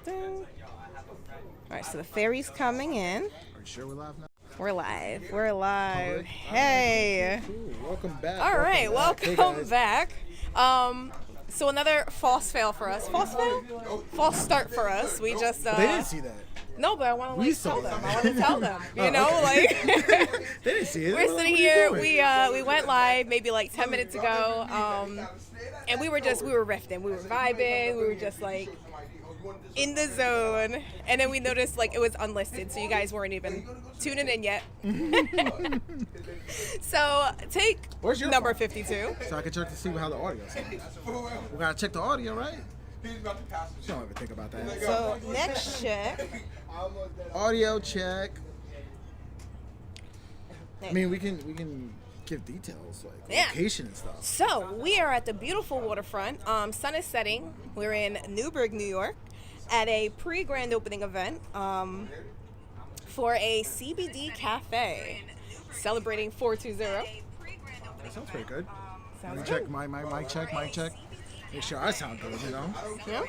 All right, so the ferry's coming in. Are you sure we're live now? We're live. We're live. Hey. Cool. Welcome back. All right, welcome Hey, back. So another false fail for us. False fail? False start for us. We just They didn't see that. No, but I want to tell them. that. I want to tell them. You Oh, know, okay. like They didn't see it. we're What sitting are you here. doing? We went live maybe like 10 minutes ago, and we were riffing. We were vibing. We were just like in the zone, and then we noticed like it was unlisted, so you guys weren't even tuning in yet. So take Where's your number phone? 52. So I can check to see how the audio sounds. We gotta check the audio, right? Don't ever think about that. So next check. Audio check. I mean, we can give details like Yeah. location and stuff. So we are at the beautiful waterfront. Sun is setting. We're in Newburgh, New York, at a pre-grand opening event for a CBD cafe celebrating 420. That sounds pretty good. Sounds Let me good. check mic check. Make sure I sound good, you know? Yeah.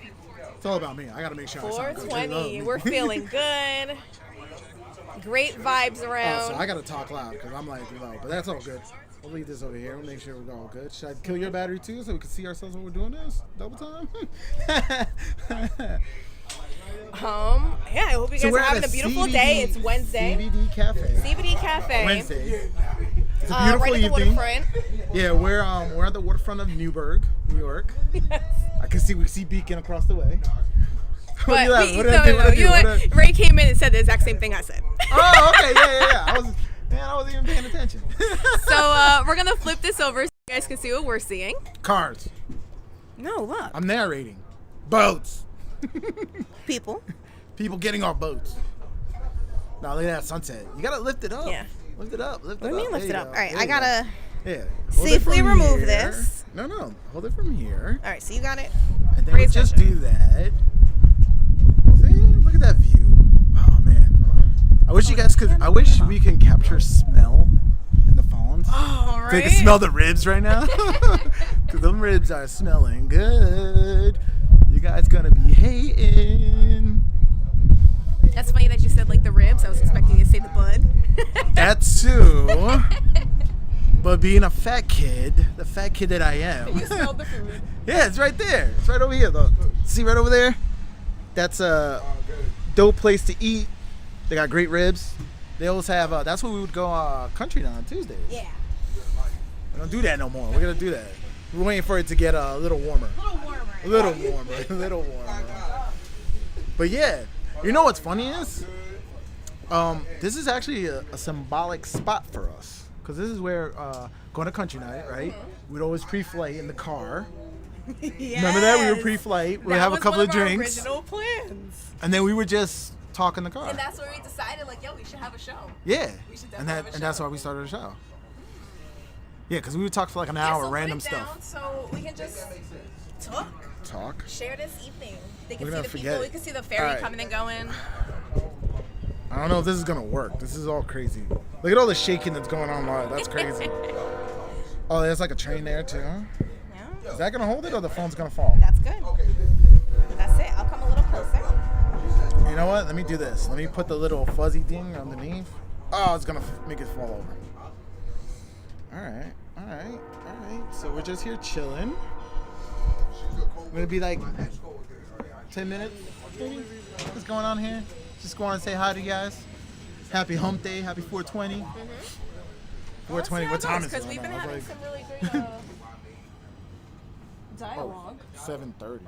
It's all about me. I gotta make sure I sound good. 420. We're feeling good. Great vibes around. Oh, so I gotta talk loud because I'm like low, but that's all good. We'll leave this over here. We'll make sure we're all good. Should I kill your battery too so we can see ourselves when we're doing this? Double time? Yeah, I hope you guys we're are at having a beautiful day. It's Wednesday. CBD Cafe. CBD Cafe. Wednesday. It's a beautiful right at the evening. waterfront. Yeah, we're at the waterfront of Newburgh, New York. I can see we see Beacon across the way. What are But you laughing? we, What did I do? no, What did I do? you know What what? did Ray came in and said the exact same thing I said. Oh, okay, yeah. I wasn't even paying attention. So we're gonna flip this over so you guys can see what we're seeing. Cars. No, look. I'm narrating. Boats. People. People getting off boats. Now look at that sunset. You gotta lift it up. Yeah. Lift it up. Lift What it do you up. mean lift There it you up? go. All right, There I you go. gotta Yeah. Hold it safely from remove here. this. No. Hold it from here. All right, so you got it. And then we Raise just attention. do that. See? Look at that view. Oh man. I wish you guys could. I wish we can capture smell in the phones. Oh, So you right. can smell the ribs right now. Because them ribs are smelling good. You guys gonna be hating. That's funny that you said like the ribs. I was expecting you to say the bud. That too. But being a fat kid, the fat kid that I am. You smelled the food. Yeah, it's right there. It's right over here, though. See right over there? That's a dope place to eat. They got great ribs. They always have, that's where we would go country down on Tuesdays. Yeah. We don't do that no more. We're going to do that. We're waiting for it to get a little warmer. A little warmer. But yeah, you know what's funny is? This is actually a symbolic spot for us. Because this is where, going to country night, right? We'd always pre-flight in the car. Remember that? We were pre-flight. We'd have a couple of drinks. Original plans. And then we would just talk in the car. And that's where we decided, like, yo, we should have a show. Yeah. We should And definitely have a that's show. why we started the show. Yeah, because we would talk for like an hour, so random put it down stuff. so we can just Talk. share this evening. They can We're see gonna the forget people. We it. can see the ferry All right. coming and going. I don't know if this is going to work. This is all crazy. Look at all the shaking that's going on live. That's crazy. Oh, there's like a train there too, huh? Yeah. Is that going to hold it or the phone's going to fall? That's good. That's it. I'll come a little closer. You know what? Let me do this. Let me put the little fuzzy thing underneath. Oh, it's going to make it fall over. All right. So we're just here chilling. We're going to be like 10 minutes. Maybe? What's going on here? Just going to say hi to you guys. Happy hump day. Happy 420. 420. What time is it? Because we've been right now? having It's some really great dialogue. 7:30.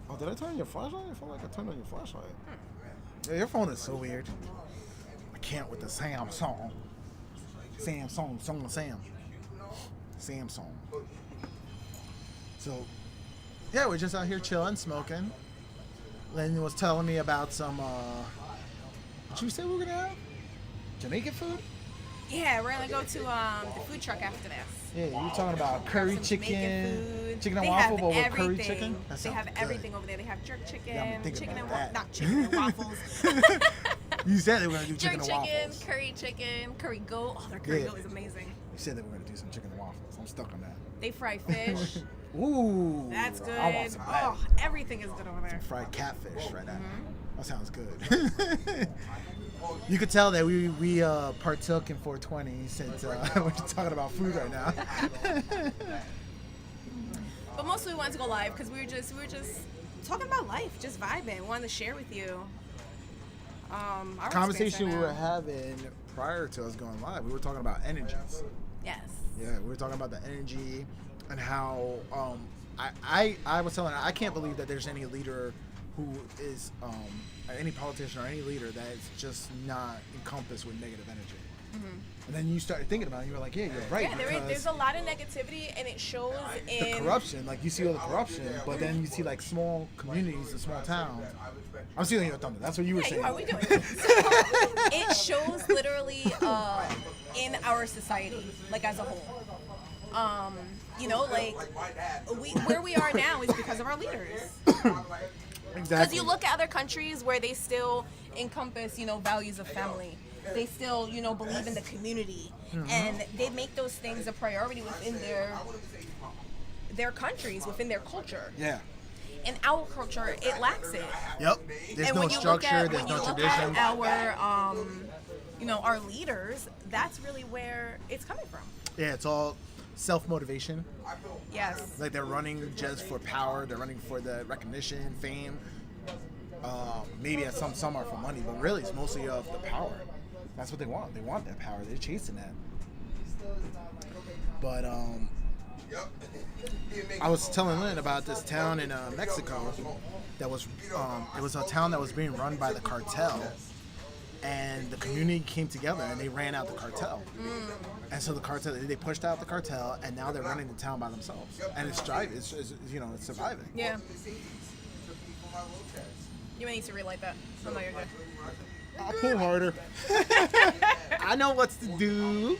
Oh, did I turn on your flashlight? I feel like I turned on your flashlight. Yeah, your phone is so weird. I can't with the Samsung. Samsung. So, yeah, we're just out here chilling, smoking. Lynn was telling me about some, what you say we were gonna have? Jamaican food? Yeah, we're gonna go to the food truck after this. Yeah, you were talking about curry Some chicken, Jamaican food. chicken and They waffle, have but with everything. curry chicken. That They sounds have good. everything over there. They have jerk chicken, Yeah, I'm thinking chicken about and that. not chicken and waffles. You said they were gonna do Jerk chicken and chicken, waffles. curry chicken, curry goat. Oh, their curry Yeah. goat is amazing. You said they were gonna do some chicken and waffles. I'm stuck on that. They fry fish. Ooh. That's good. I want some of that. Oh, everything is good over there. Fried catfish right now. That sounds good. You could tell that we partook in 420 since we're talking about food right now. But mostly we wanted to go live because we were just talking about life, just vibing. Wanted to share with you. Our Conversation experience we were right now. having prior to us going live, we were talking about energies. Yes. Yeah, we were talking about the energy and how I was telling her I can't believe that there's any leader who is any politician or any leader that is just not encompassed with negative energy. And then you started thinking about it, and you were like, yeah, you're right. Yeah, there's a lot of negativity, and it shows in the corruption. Like, you see all the corruption, but then you see, like, small communities and small towns. I'm stealing your thunder. That's what you were saying. Yeah, we doing. So it shows literally in our society, like, as a whole. You know, like, where we are now is because of our leaders. Exactly. Because you look at other countries where they still encompass, values of family. They still, believe in the community, and they make those things a priority within their countries, within their culture. Yeah. In our culture, it lacks it. Yep. There's And no when you structure. look There's at, no when you look tradition. at our leaders, that's really where it's coming from. Yeah, it's all self-motivation. Yes. Like, they're running just for power. They're running for the recognition, fame. Maybe at some are for money, but really it's mostly of the power. That's what they want. They want that power. They're chasing that. But I was telling Lynn about this town in Mexico that was it was a town that was being run by the cartel, and the community came together and they ran out the cartel. And so the cartel, they pushed out the cartel, and now they're running the town by themselves, and it's driving. It's surviving. Yeah. You may need to relight that. Oh, no, you're good. I'll pull harder. I know what's to do.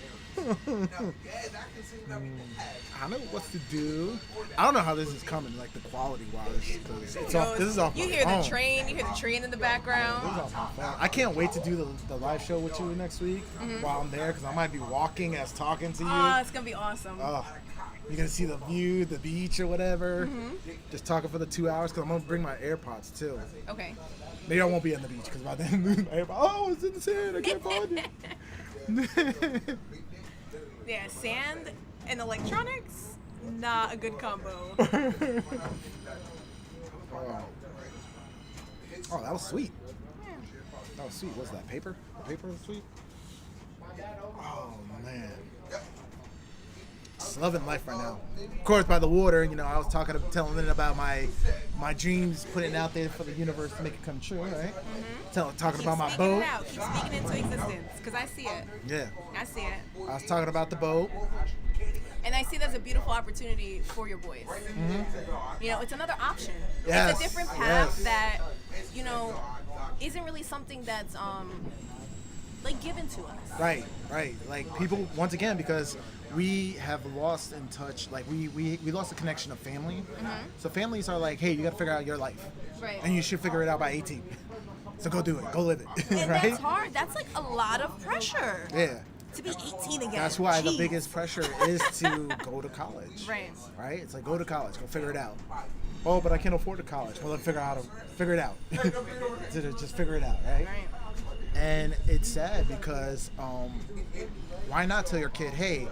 I know what's to do. I don't know how this is coming, like the quality wise, because it's off. This is off my You hear phone. the train. You hear the train in the This is background. off my phone. I can't wait to do the live show with you next week while I'm there, because I might be walking as talking to you. Oh, it's gonna be awesome. You're gonna see the view, the beach, or whatever. Just talking for the 2 hours, because I'm gonna bring my AirPods too. Okay. Maybe I won't be on the beach because by then I'm losing my AirPods. Oh, it's in the sand. I can't find it. Yeah, sand and electronics, not a good combo. Oh, that was sweet. That was sweet. What's that? Paper? The paper was sweet? Oh, man. Just loving life right now. Of course, by the water, I was telling Lynn about my dreams, putting it out there for the universe to make it come true, right? Talking about my boat. Keep speaking into existence, because I see it. Yeah. I see it. I was talking about the boat. And I see there's a beautiful opportunity for your boys. It's another option. Yes, It's a different path yes. that, isn't really something that's, given to us. Right. Like, people, once again, because we have lost in touch, like, we lost the connection of family. So families are like, hey, you got to figure out your life. Right. And you should figure it out by 18. So go do it. Go live it. And right? that's hard. That's like a lot of pressure. Yeah. To be 18 again. That's why the Jeez. biggest pressure is to go to college. Right. Right? It's like, go to college. Go figure it out. Oh, but I can't afford to college. Well, then figure it out. Just figure it out, right? Right. And it's sad because why not tell your kid, hey,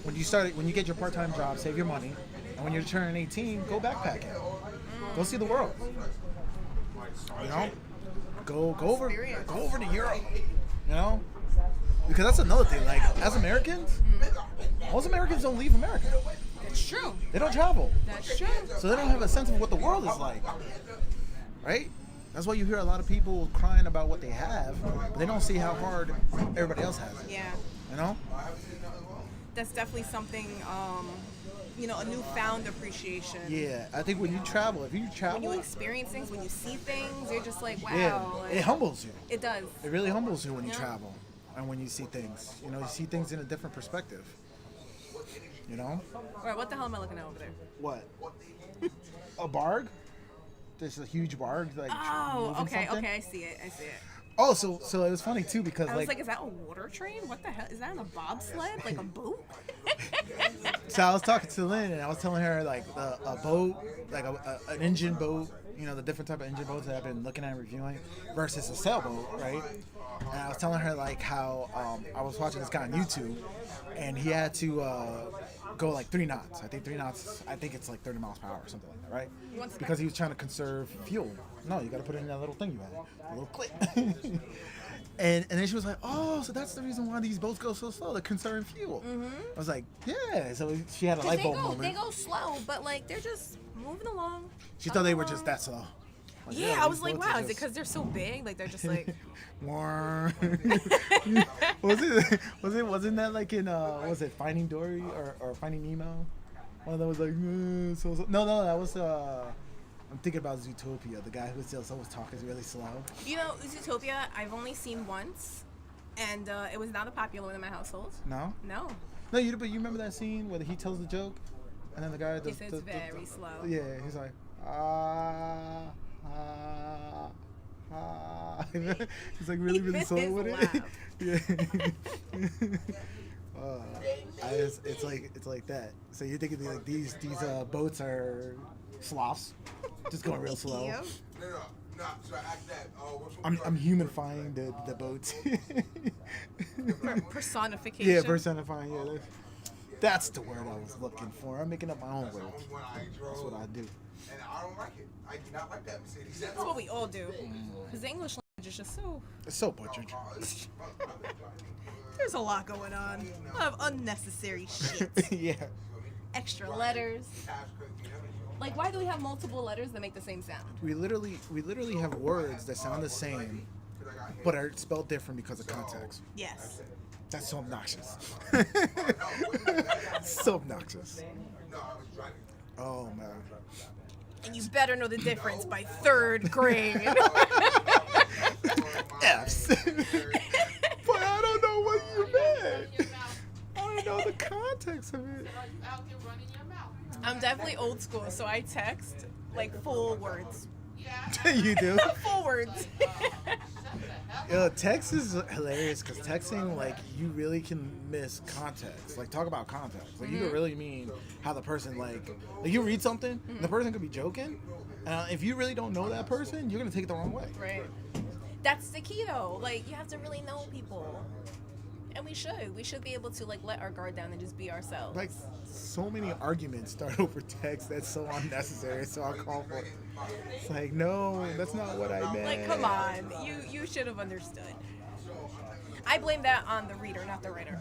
when you get your part-time job, save your money, and when you're turning 18, go backpacking, go see the world. Go over to Europe. Because that's another thing. Like, as Americans, most Americans don't leave America. That's true. They don't travel, That's true. so they don't have a sense of what the world is like, right? That's why you hear a lot of people crying about what they have, but they don't see how hard everybody else has it. Yeah. That's definitely something, a newfound appreciation. Yeah, I think when you travel, When you experience things, when you see things, you're just like, wow. yeah, like, it humbles you. It does. It really humbles you when you Yeah. travel and when you see things. You see things in a different perspective. All right, what the hell am I looking at over there? What? A barg? There's a huge barg, like Oh, moving okay, something. I see it. Oh, so it was funny too because I was like, is that a water train? What the hell? Is that in a bobsled? Like a boat? So I was talking to Lynn, and I was telling her like a boat, like an engine boat, you know, the different type of engine boats that I've been looking at and reviewing versus a sailboat, right? And I was telling her like how I was watching this guy on YouTube, and he had to go like 3 knots. I think 3 knots. I think it's like 30 miles per hour or something like that, right? Because he was trying to conserve fuel. No, you got to put it in that little thing you had, a little clip. And then she was like, oh, so that's the reason why these boats go so slow. They're conserving fuel. Mm-hmm. I was like, yeah. So she had a light bulb moment. They go slow, but like they're just moving along. She thought they were just that slow. Like, yeah, I was like, wow, is it because they're so big? Like they're just like. Wasn't that like in was it Finding Dory or Finding Nemo? One of them was like so. No, that was I'm thinking about Zootopia. The guy who was always talking really slow. You know, Zootopia, I've only seen once, and it was not a popular one in my household. No. No. No, but you remember that scene where he tells the joke, and then the guy. He says very slow. Yeah, he's like he's like really slow with it. Yeah. It's like that. So you're thinking like these boats are sloths, just going real slow. Yep. I'm humanifying the boats. Personification. Yeah, personifying. Yeah, that's the word I was looking for. I'm making up my own words. That's what I do. And I don't like it. I do not like that Mercedes. That's what we all do. Because the English language is just so. It's so butchered. There's a lot going on. A lot of unnecessary shit. Yeah. Extra letters. Like, why do we have multiple letters that make the same sound? We literally have words that sound the same, but are spelled different because of context. Yes. That's so obnoxious. So obnoxious. Oh man. And you better know the difference by 3rd grade. F's. But I don't know what you meant. I don't know the context of it. I'm definitely old school, so I text like full words. You do? Full words. Yo, text is hilarious because texting, like, you really can miss context. Like, talk about context. Like, you could really mean how the person, like you read something, and the person could be joking. If you really don't know that person, you're going to take it the wrong way. Right. That's the key, though. Like, you have to really know people. And we should. We should be able to, like, let our guard down and just be ourselves. Like, so many arguments start over text. That's so unnecessary. So uncalled for. It's like, no, that's not what I meant. Like, come on. You should have understood. I blame that on the reader, not the writer.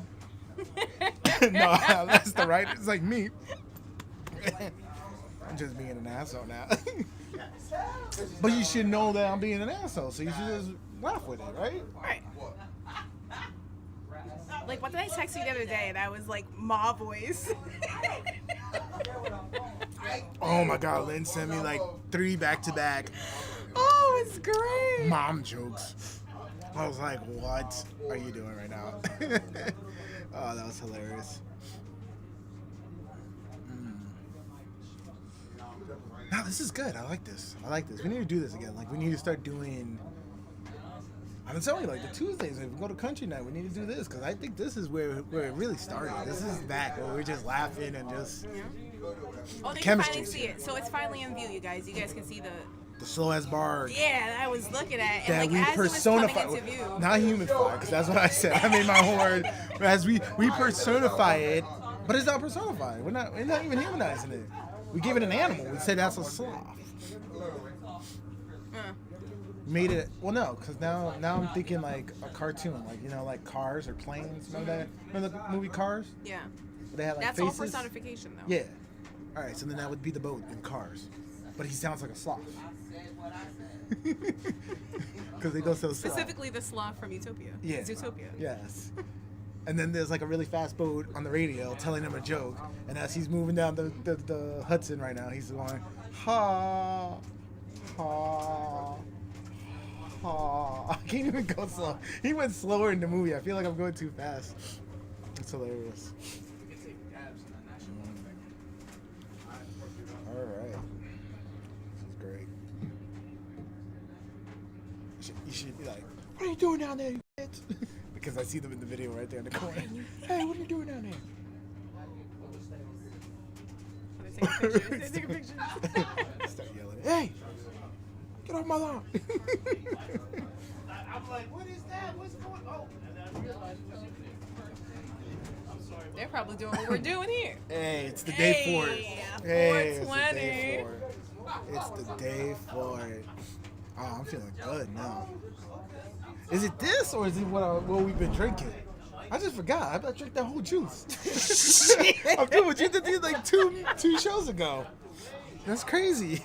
No, that's the writer. It's like me. I'm just being an asshole now. But you should know that I'm being an asshole, so you should just laugh with it, right? Right. Like, what did I text you the other day? That was like Ma voice. Oh my God, Lynn sent me like 3 back-to-back. Oh, it's great. Mom jokes. I was like, what are you doing right now? Oh, that was hilarious. No, this is good. I like this. We need to do this again. Like, we need to start doing... I'm telling you, like, the Tuesdays, if we go to country night, we need to do this, because I think this is where it really started. This is back where we're just laughing and just... Oh, they chemistry. can finally see it. So it's finally in view, you guys. You guys can see the slow-ass bark. Yeah, that I was looking at. And that like, we as personify. it was coming into view. Not humanify, because that's what I said. I made my own word. As we personify it, but it's not personified. We're not even humanizing it. We gave it an animal. We said that's a sloth. Made it, well, no, because now I'm thinking like a cartoon, like, you know, like Cars or Planes. Remember the movie Cars? Yeah. They had like that's faces. All personification, though. Yeah. All right, so then that would be the boat in Cars, but he sounds like a sloth. Because they go so slow. Specifically the sloth from Utopia. Yeah. Zootopia. Yes. And then there's like a really fast boat on the radio telling him a joke, and as he's moving down the Hudson right now, he's going, ha, ha. Oh, I can't even go slow. He went slower in the movie. I feel like I'm going too fast. It's hilarious. All right. This is great. You should be like, what are you doing down there, you bitch? Because I see them in the video right there in the corner. Hey, what are you doing down there? Taking pictures. Start yelling, hey, get off my lawn. I'm like, what is that? What's going on? And then I realized it was you. I'm sorry. They're probably doing what we're doing here. Hey, it's the day for it. Hey, it's the 420. day for it. It's the day for it. Oh, I'm feeling good now. Is it this or is it what we've been drinking? I just forgot. I drank that whole juice. I'm doing what you did like two shows ago. That's crazy.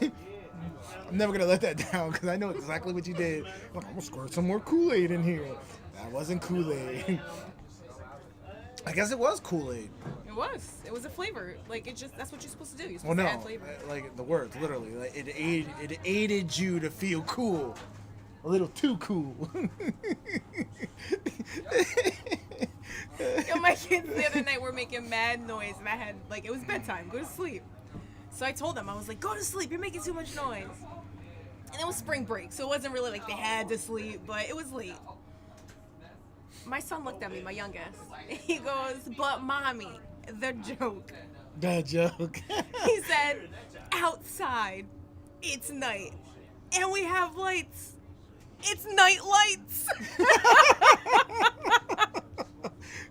I'm never gonna let that down because I know exactly what you did. I'm gonna squirt some more Kool-Aid in here. That wasn't Kool-Aid. I guess it was Kool-Aid. It was. It was a flavor. Like that's what you're supposed to do. You're Well, supposed no, to add flavor. like the words, literally. Like it aided you to feel cool, a little too cool. Yo, my kids the other night were making mad noise, and I had it was bedtime. Go to sleep. So I told them, I was like, go to sleep. You're making too much noise. And it was spring break, so it wasn't really like they had to sleep, but it was late. My son looked at me, my youngest. He goes, but mommy, the joke. The joke. He said, outside, it's night, and we have lights. It's night lights.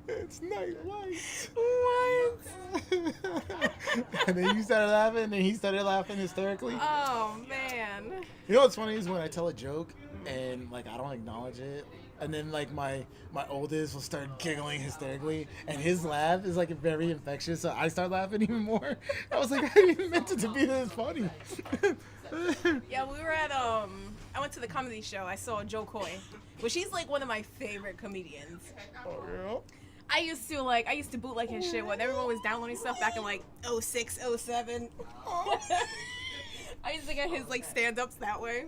It's night lights. What? And then you started laughing, and then he started laughing hysterically. Oh, man. You know what's funny is when I tell a joke and I don't acknowledge it, and then my oldest will start giggling hysterically, and his laugh is very infectious, so I start laughing even more. I was like, I didn't even meant it to be this funny. Yeah, we were at I went to the comedy show. I saw Joe Coy, which he's one of my favorite comedians. Oh yeah. I used to bootleg his shit when everyone was downloading stuff back in 06, 07. I used to get his stand-ups that way.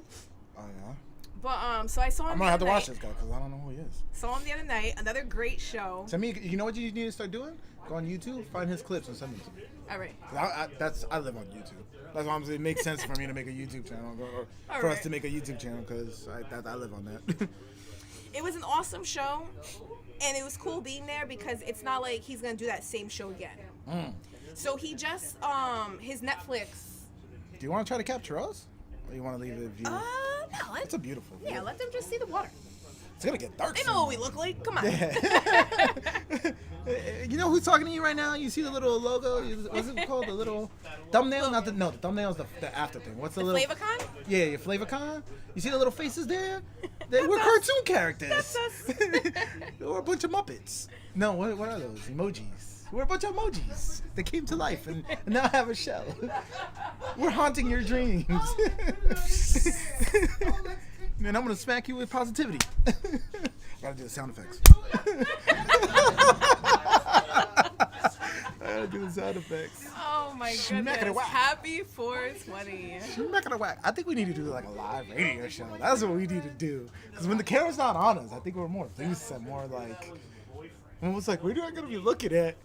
Oh yeah. But so I saw him. I'm gonna have to watch this guy because I don't know who he is. Saw him the other night. Another great show. Send me. You know what you need to start doing? Go on YouTube, find his clips, and send them to me. All right. I live on YouTube. That's why I'm saying it makes sense for me to make a YouTube channel, or All for right. us to make a YouTube channel, because I live on that. It was an awesome show, and it was cool being there because it's not like he's gonna do that same show again. So he just his Netflix. Do you want to try to capture us, or you want to leave it view? No, It's a beautiful view. yeah, let them just see the water. It's gonna get dark. They know what we look like. Come on. You know who's talking to you right now? You see the little logo? What's it called? The little thumbnail? The thumbnail's the after thing. What's the little? FlavorCon? Yeah, your FlavorCon. You see the little faces there? We're cartoon characters. That's us. We're a bunch of Muppets. No, what are those? Emojis. We're a bunch of emojis that came to life and now have a shell. We're haunting your dreams. Man, I'm gonna smack you with positivity. Gotta do the sound effects. I gotta do the sound effects. Oh my Smack it goodness. whack. Happy 420. Smack it a whack. I think we need to do a live radio show. That's what we need to do. Because when the camera's not on us, I think we're more loose and more almost where do I gotta be looking at?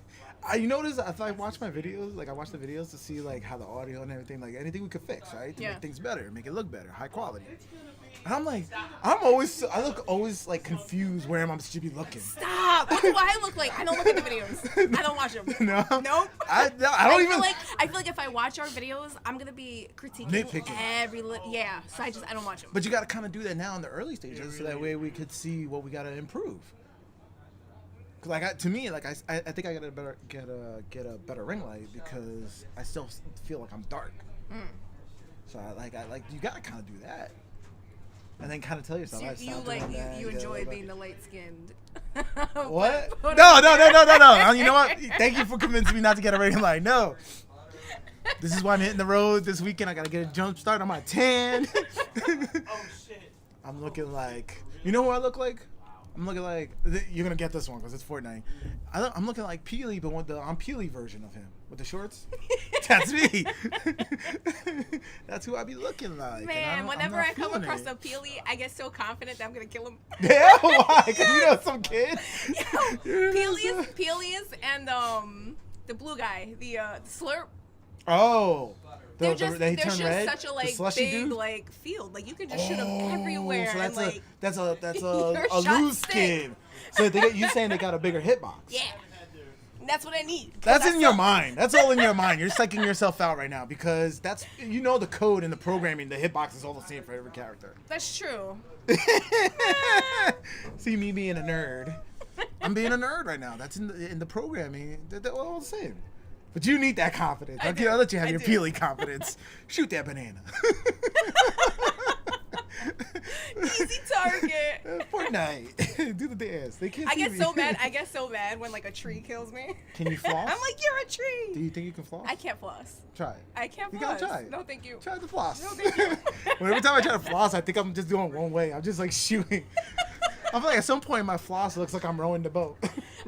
You notice if I watch my videos, I watch the videos to see how the audio and everything, anything we could fix, right? To Yeah. make things better, make it look better, high quality. And I look always confused where I'm supposed to be looking. Stop. What do I look like? I don't look at the videos. I don't watch them. No. Nope. I don't I even. feel like if I watch our videos, I'm gonna be critiquing Nitpicking. yeah. So I don't watch them. But you got to kind of do that now in the early stages, so that way we could see what we got to improve. Cause to me, I think I gotta get a better ring light because I still feel like I'm dark. So you gotta kind of do that, and then kind of tell yourself. So you enjoy being the light skinned. What? No. You know what? Thank you for convincing me not to get a ring light. No. This is why I'm hitting the road this weekend. I gotta get a jump start on my tan. Oh shit. I'm looking you know who I look like? I'm looking you're gonna get this one because it's Fortnite. I'm looking like Peely, but with the Peely version of him with the shorts. That's me. That's who I be looking like. Man, whenever I come across a a Peely, I get so confident that I'm gonna kill him. yeah, why? Because you know some kid. Peelies, and the blue guy, the Slurp. Oh. They're just they turn red? such a The slushy big dude? field. You can just shoot them everywhere. So that's and a your a shot loose stick. kid. So you saying they got a bigger hitbox? Yeah. That's what I need. That's in your mind. That's all in your mind. You're psyching yourself out right now because that's, you know, the code and the programming, the hitbox is all the same for every character. That's true. See me being a nerd. I'm being a nerd right now. That's in the programming. They're all the same. But you need that confidence. I'll let you have your Peely confidence. Shoot that banana. Easy target. Fortnite. Do the dance. They can't I see get me. so mad. I get so mad when like a tree kills me. Can you floss? I'm like, you're a tree. Do you think you can floss? I can't floss. Try it. I can't You floss. gotta try it. No, thank you. Try the floss. No, thank you. Every time I try to floss, I think I'm just doing one way. I'm just like shooting. I feel like at some point my floss looks like I'm rowing the boat.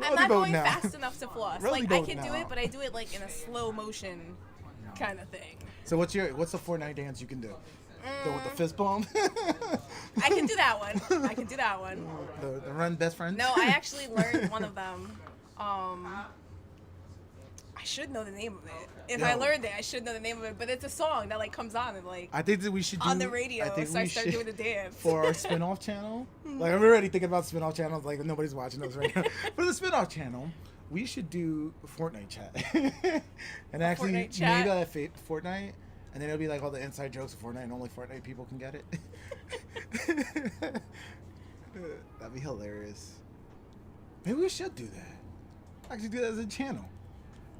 I'm not going fast enough to floss. Row the Like I boat can do now. it, but I do it like in a slow motion kind of thing. So what's the Fortnite dance you can do? The with the fist bump? I can do that one. I can do that one. The run best friends? No, I actually learned one of them. I should know the name of it. If I Yo. learned it, I should know the name of it. But it's a song that like comes on and like I think that we should do on the radio. I think So I we start should- doing the dance. for our spin-off channel. Like I'm already thinking about spin-off channels. Like nobody's watching us right now. For the spin-off channel, we should do Fortnite chat, and actually Fortnite chat? maybe that Fortnite, and then it'll be like all the inside jokes of Fortnite, and only Fortnite people can get it. That'd be hilarious. Maybe we should do that. Actually, do that as a channel.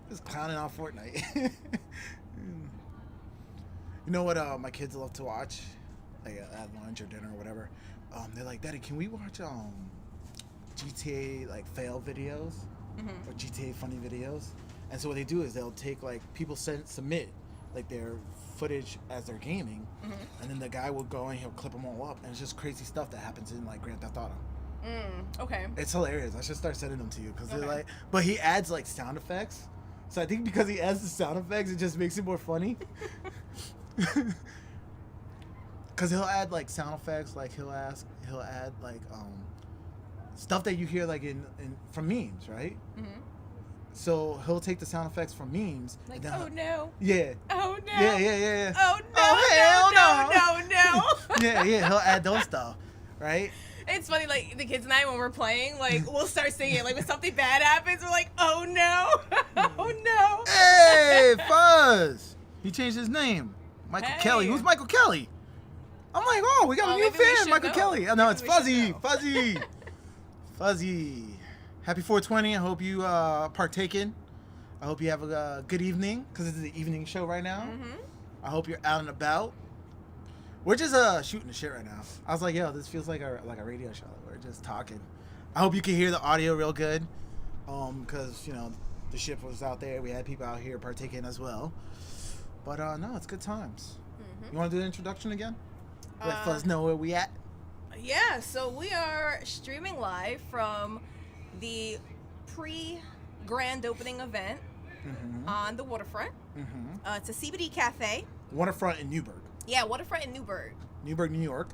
Just clowning on Fortnite. You know what my kids love to watch? Like at lunch or dinner or whatever. They're like, Daddy, can we watch GTA like fail videos or GTA funny videos? And so what they do is they'll take like people submit like their footage as they're gaming, and then the guy will go and he'll clip them all up, and it's just crazy stuff that happens in like Grand Theft Auto. Okay. It's hilarious. I should start sending them to you because they're Okay. like, but he adds like sound effects. So I think because he adds the sound effects, it just makes it more funny. Cause he'll add like sound effects, like he'll add like stuff that you hear like in from memes, right? So he'll take the sound effects from memes. Like, and then oh no. yeah. Oh no. Yeah. Oh no. Oh, hell no. Yeah, he'll add those stuff, right? It's funny, like the kids and I when we're playing, like we'll start singing. Like when something bad happens, we're like, oh no, oh no. Hey, Fuzz! He changed his name. Michael Hey. Kelly. Who's Michael Kelly? I'm like, oh, we got a Oh, new maybe we fan, should Michael know. Kelly. Oh, no, it's Maybe we Fuzzy. should know. Fuzzy. Fuzzy. Happy 420. I hope you partaking. I hope you have a good evening because it's the evening show right now. I hope you're out and about. We're just shooting the shit right now. I was like, yo, this feels like a radio show. We're just talking. I hope you can hear the audio real good. Because, you know, the ship was out there. We had people out here partaking as well. But no, it's good times. You want to do the introduction again? Let Fuzz know where we at. Yeah, so we are streaming live from the pre-grand opening event on the waterfront. It's a CBD cafe. Waterfront in Newburgh. Yeah, waterfront in Newburgh. Newburgh, New York.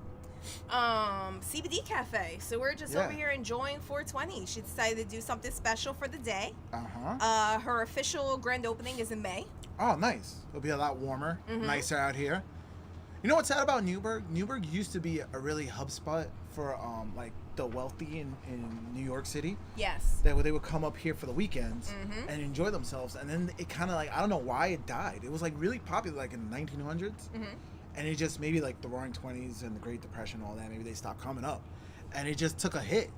CBD cafe. So we're just Yeah. over here enjoying 420. She decided to do something special for the day. Uh-huh. Her official grand opening is in May. Oh, nice. It'll be a lot warmer, nicer out here. You know what's sad about Newburgh? Newburgh used to be a really hub spot for like the wealthy in New York City. Yes. That they would come up here for the weekends and enjoy themselves, and then it kind of like I don't know why it died. It was like really popular like in the 1900s, and it just maybe like the Roaring Twenties and the Great Depression, all that. Maybe they stopped coming up, and it just took a hit.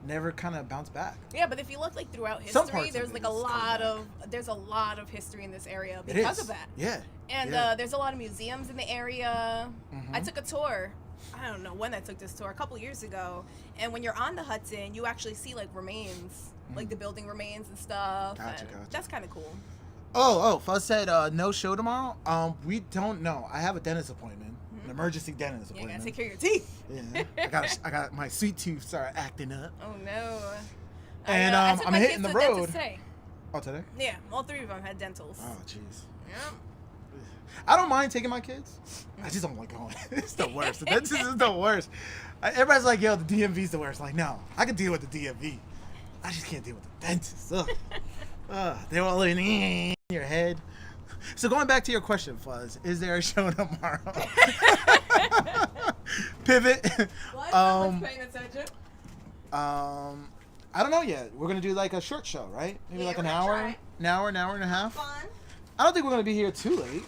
Never kind of bounced back. Yeah, but if you look like throughout Some history, parts of there's it like is coming there's a lot of history in this area It because is. of that. Yeah. And yeah. there's a lot of museums in the area. I took a tour. I don't know when I took this tour, a couple years ago. And when you're on the Hudson, you actually see like remains, like the building remains and stuff. Gotcha, and gotcha. That's kind of cool. Oh, Fuzz said no show tomorrow. We don't know. I have a dentist appointment, an emergency dentist Yeah, you appointment. gotta take care of your teeth. Yeah, I got my sweet tooth started acting up. Oh no. And, I took I'm my hitting kids the to dentist road. today. Oh, today? Yeah, all three of them had dentals. Oh, jeez. Yeah. I don't mind taking my kids. I just don't like going. It's the worst. The dentist is the worst. Everybody's like, yo, the DMV's the worst. Like, no, I can deal with the DMV. I just can't deal with the dentist. Ugh. They're all in your head. So going back to your question, Fuzz, is there a show tomorrow? Pivot. What? What's paying attention? I don't know yet. We're gonna do like a short show, right? Maybe Yeah, like an we're gonna hour, try. an hour, an hour and a half. Fun. I don't think we're gonna be here too late.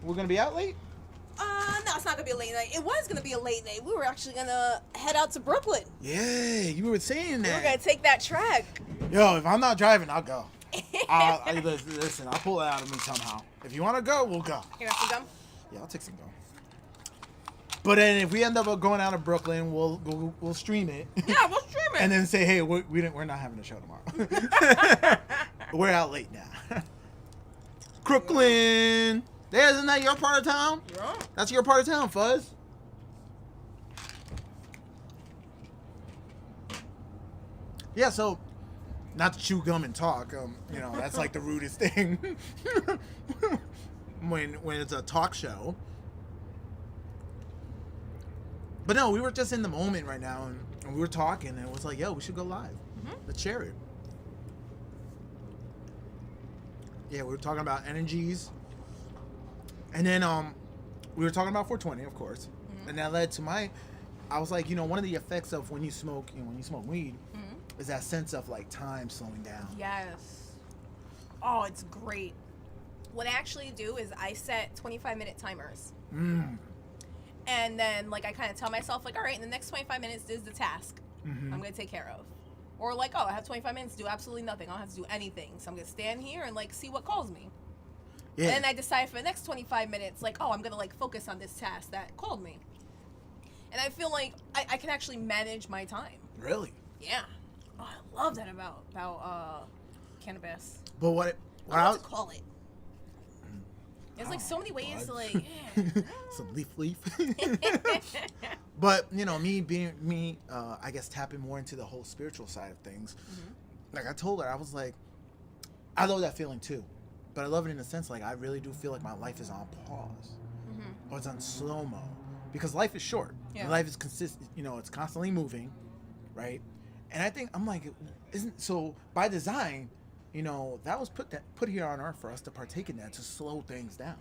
We're gonna be out late. No, it's not gonna be a late night. It was gonna be a late night. We were actually gonna head out to Brooklyn. Yeah, you were saying We that. were gonna take that track. Yo, if I'm not driving, I'll go. Listen, I'll pull it out of me somehow. If you want to go, we'll go. Here, have some gum. Yeah, I'll take some gum. But then if we end up going out of Brooklyn, we'll stream it. Yeah, we'll stream it. And then say, hey, we're not having a show tomorrow. We're out late now. Brooklyn. Isn't that your part of town? Yeah. That's your part of town, Fuzz. Yeah, so not to chew gum and talk. That's like the rudest thing when it's a talk show. But no, we were just in the moment right now, and we were talking, and it was like, yo, we should go live. Mm-hmm. Let's share it. Yeah, we were talking about energies. And then we were talking about 420, of course. Mm-hmm. And that led to I was like, one of the effects of when you smoke weed Mm-hmm. is that sense of like time slowing down. Yes. Oh, it's great. What I actually do is I set 25-minute timers. And then, like, I kind of tell myself, like, all right, in the next 25 minutes is the task I'm going to take care of. Or, like, oh, I have 25 minutes to do absolutely nothing. I don't have to do anything. So I'm going to stand here and, like, see what calls me. Yeah. And then I decide for the next 25 minutes, like, oh, I'm going to, like, focus on this task that called me. And I feel like I can actually manage my time. Really? Yeah. Oh, I love that about cannabis. But what I I love was, to call it. There's like so many ways to bud. like, yeah. some leaf. But me being me, I guess tapping more into the whole spiritual side of things. Like I told her, I was like, I love that feeling too, but I love it in a sense like I really do feel like my life is on pause, or it's on slow mo, because life is short. Yeah. Life is consistent. It's constantly moving, right? And I think I'm like, isn't so by design. That was put here on earth for us to partake in that, to slow things down,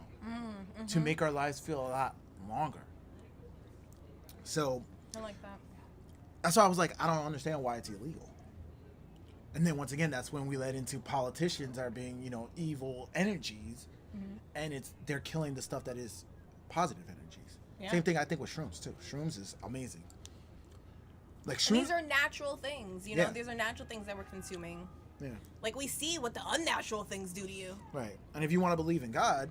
to make our lives feel a lot longer. So I like that. that's why I was like, I don't understand why it's illegal. And then once again, that's when we led into politicians are being, evil energies, and they're killing the stuff that is positive energies. Yeah. Same thing I think with shrooms too. Shrooms is amazing. Like And shrooms, these are natural things, Yeah. These are natural things that we're consuming. yeah. Like we see what the unnatural things do to you. Right. And if you want to believe in God,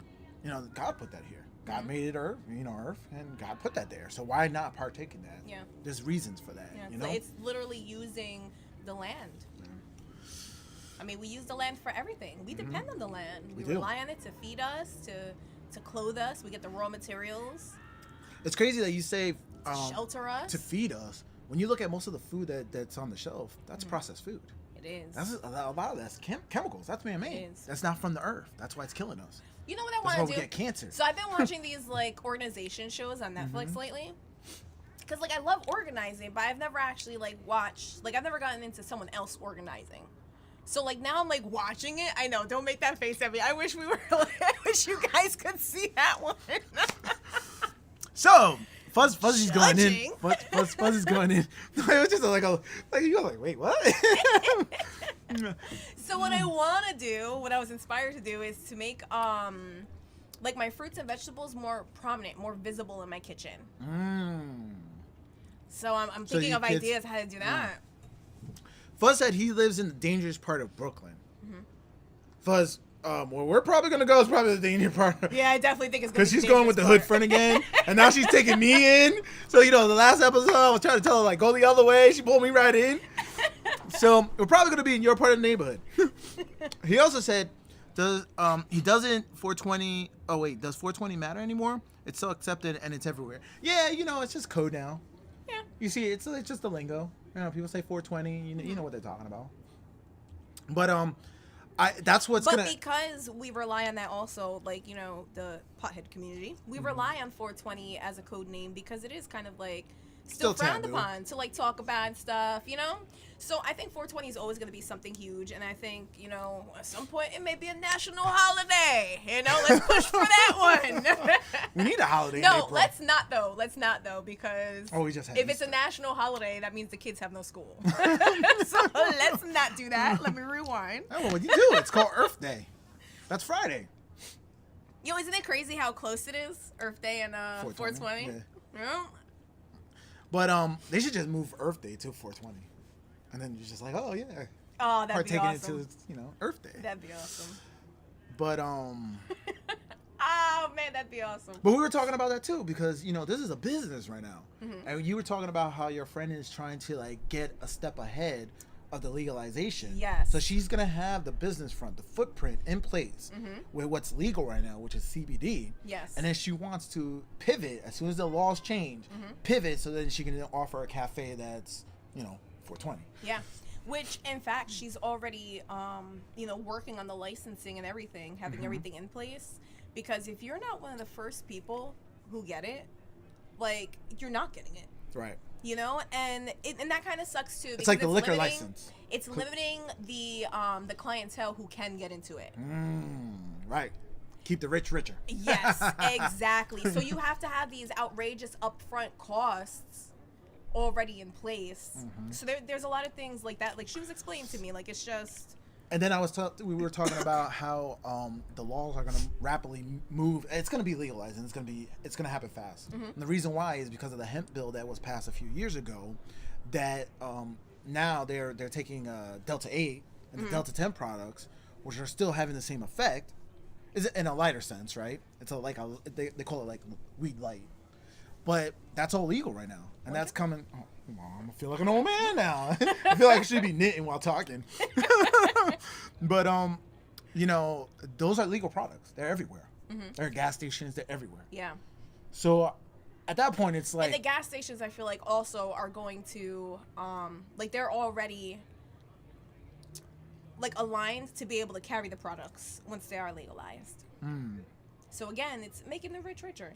God put that here. God made it earth, earth, and God put that there. So why not partake in that? Yeah. There's reasons for that, Yeah, it's literally using the land. I mean, we use the land for everything. We depend on the land. We do. rely on it to feed us, to clothe us. We get the raw materials, It's crazy that you say shelter us. to feed us. When you look at most of the food that's on the shelf, that's processed food. It is. That's a lot of that's chemicals. That's man-made. It is. That's not from the earth. That's why it's killing us. You know what That's I why want we to do? get cancer. So I've been watching these like organization shows on Netflix lately. Because like I love organizing, but I've never actually like watched, like I've never gotten into someone else organizing. So like now I'm like watching it. I know, don't make that face at me. I wish we were like, I wish you guys could see that one. So Fuzzy's going in. Judging. Fuzz is going in. It was just like you're like, wait, what? So what I want to do, what I was inspired to do, is to make like my fruits and vegetables more prominent, more visible in my kitchen. So I'm So thinking you of kids- ideas how to do that. Fuzz said he lives in the dangerous part of Brooklyn. Fuzz, where we're probably gonna go is probably the dangerous part. Yeah, I definitely think it's gonna Because be she's going with the hood friend again, and now she's taking me in. So the last episode I was trying to tell her like go the other way. She pulled me right in. So we're probably gonna be in your part of the neighborhood. He also said, he doesn't 420? Oh wait, does 420 matter anymore? It's so accepted and it's everywhere. Yeah, it's just code now. Yeah. You see, it's just the lingo. People say 420. You know what they're talking about. But that's what's But gonna. because we rely on that also, like, the pothead community, we rely on 420 as a code name because it is kind of like still Still frowned taboo. upon to like talk about stuff, you know? So I think 420 is always going to be something huge, and I think, you know, at some point it may be a national holiday. You know, let's push for that one. We need a holiday. in No, April. let's not though, because Oh, we just had if it's a Easter. national holiday, that means the kids have no school. So let's not do that. Let me rewind. Oh, what do you do? It's called Earth Day. That's Friday. Yo, isn't it crazy how close it is? Earth Day and 420. Yeah. But they should just move Earth Day to 420, and then you're just like, oh yeah, Oh, that'd be partaking awesome. into Earth Day. That'd be awesome. But Oh man, that'd be awesome. But we were talking about that too because this is a business right now, Mm-hmm. and you were talking about how your friend is trying to like get a step ahead of the legalization. Yes. So she's gonna have the business front, the footprint in place with what's legal right now, which is CBD. Yes. And then she wants to pivot as soon as the laws change. Pivot so then she can offer a cafe that's 420. Yeah. Which, in fact, she's already, working on the licensing and everything, having everything in place. Because if you're not one of the first people who get it, like, you're not getting it. Right. You know, and that kind of sucks too. It's like the because liquor limiting- license. It's limiting the clientele who can get into it. Right. Keep the rich richer. Yes, exactly. So you have to have these outrageous upfront costs already in place. So there's a lot of things like that. Like she was explaining to me, like it's just. And then we were talking about how the laws are going to rapidly move. It's going to be legalized, and it's going to happen fast. And the reason why is because of the hemp bill that was passed a few years ago. That now they're taking Delta 8 and the Delta 10 products, which are still having the same effect, is in a lighter sense, right? It's they call it like weed light, but that's all legal right now, and that's coming. Oh, Mom, I feel like an old man now. I feel like I should be knitting while talking. But those are legal products. They're everywhere. They're at gas stations. They're everywhere. Yeah. So at that point, it's like And the gas stations, I feel like, also are going to, they're already, aligned to be able to carry the products once they are legalized. So, again, it's making the rich richer.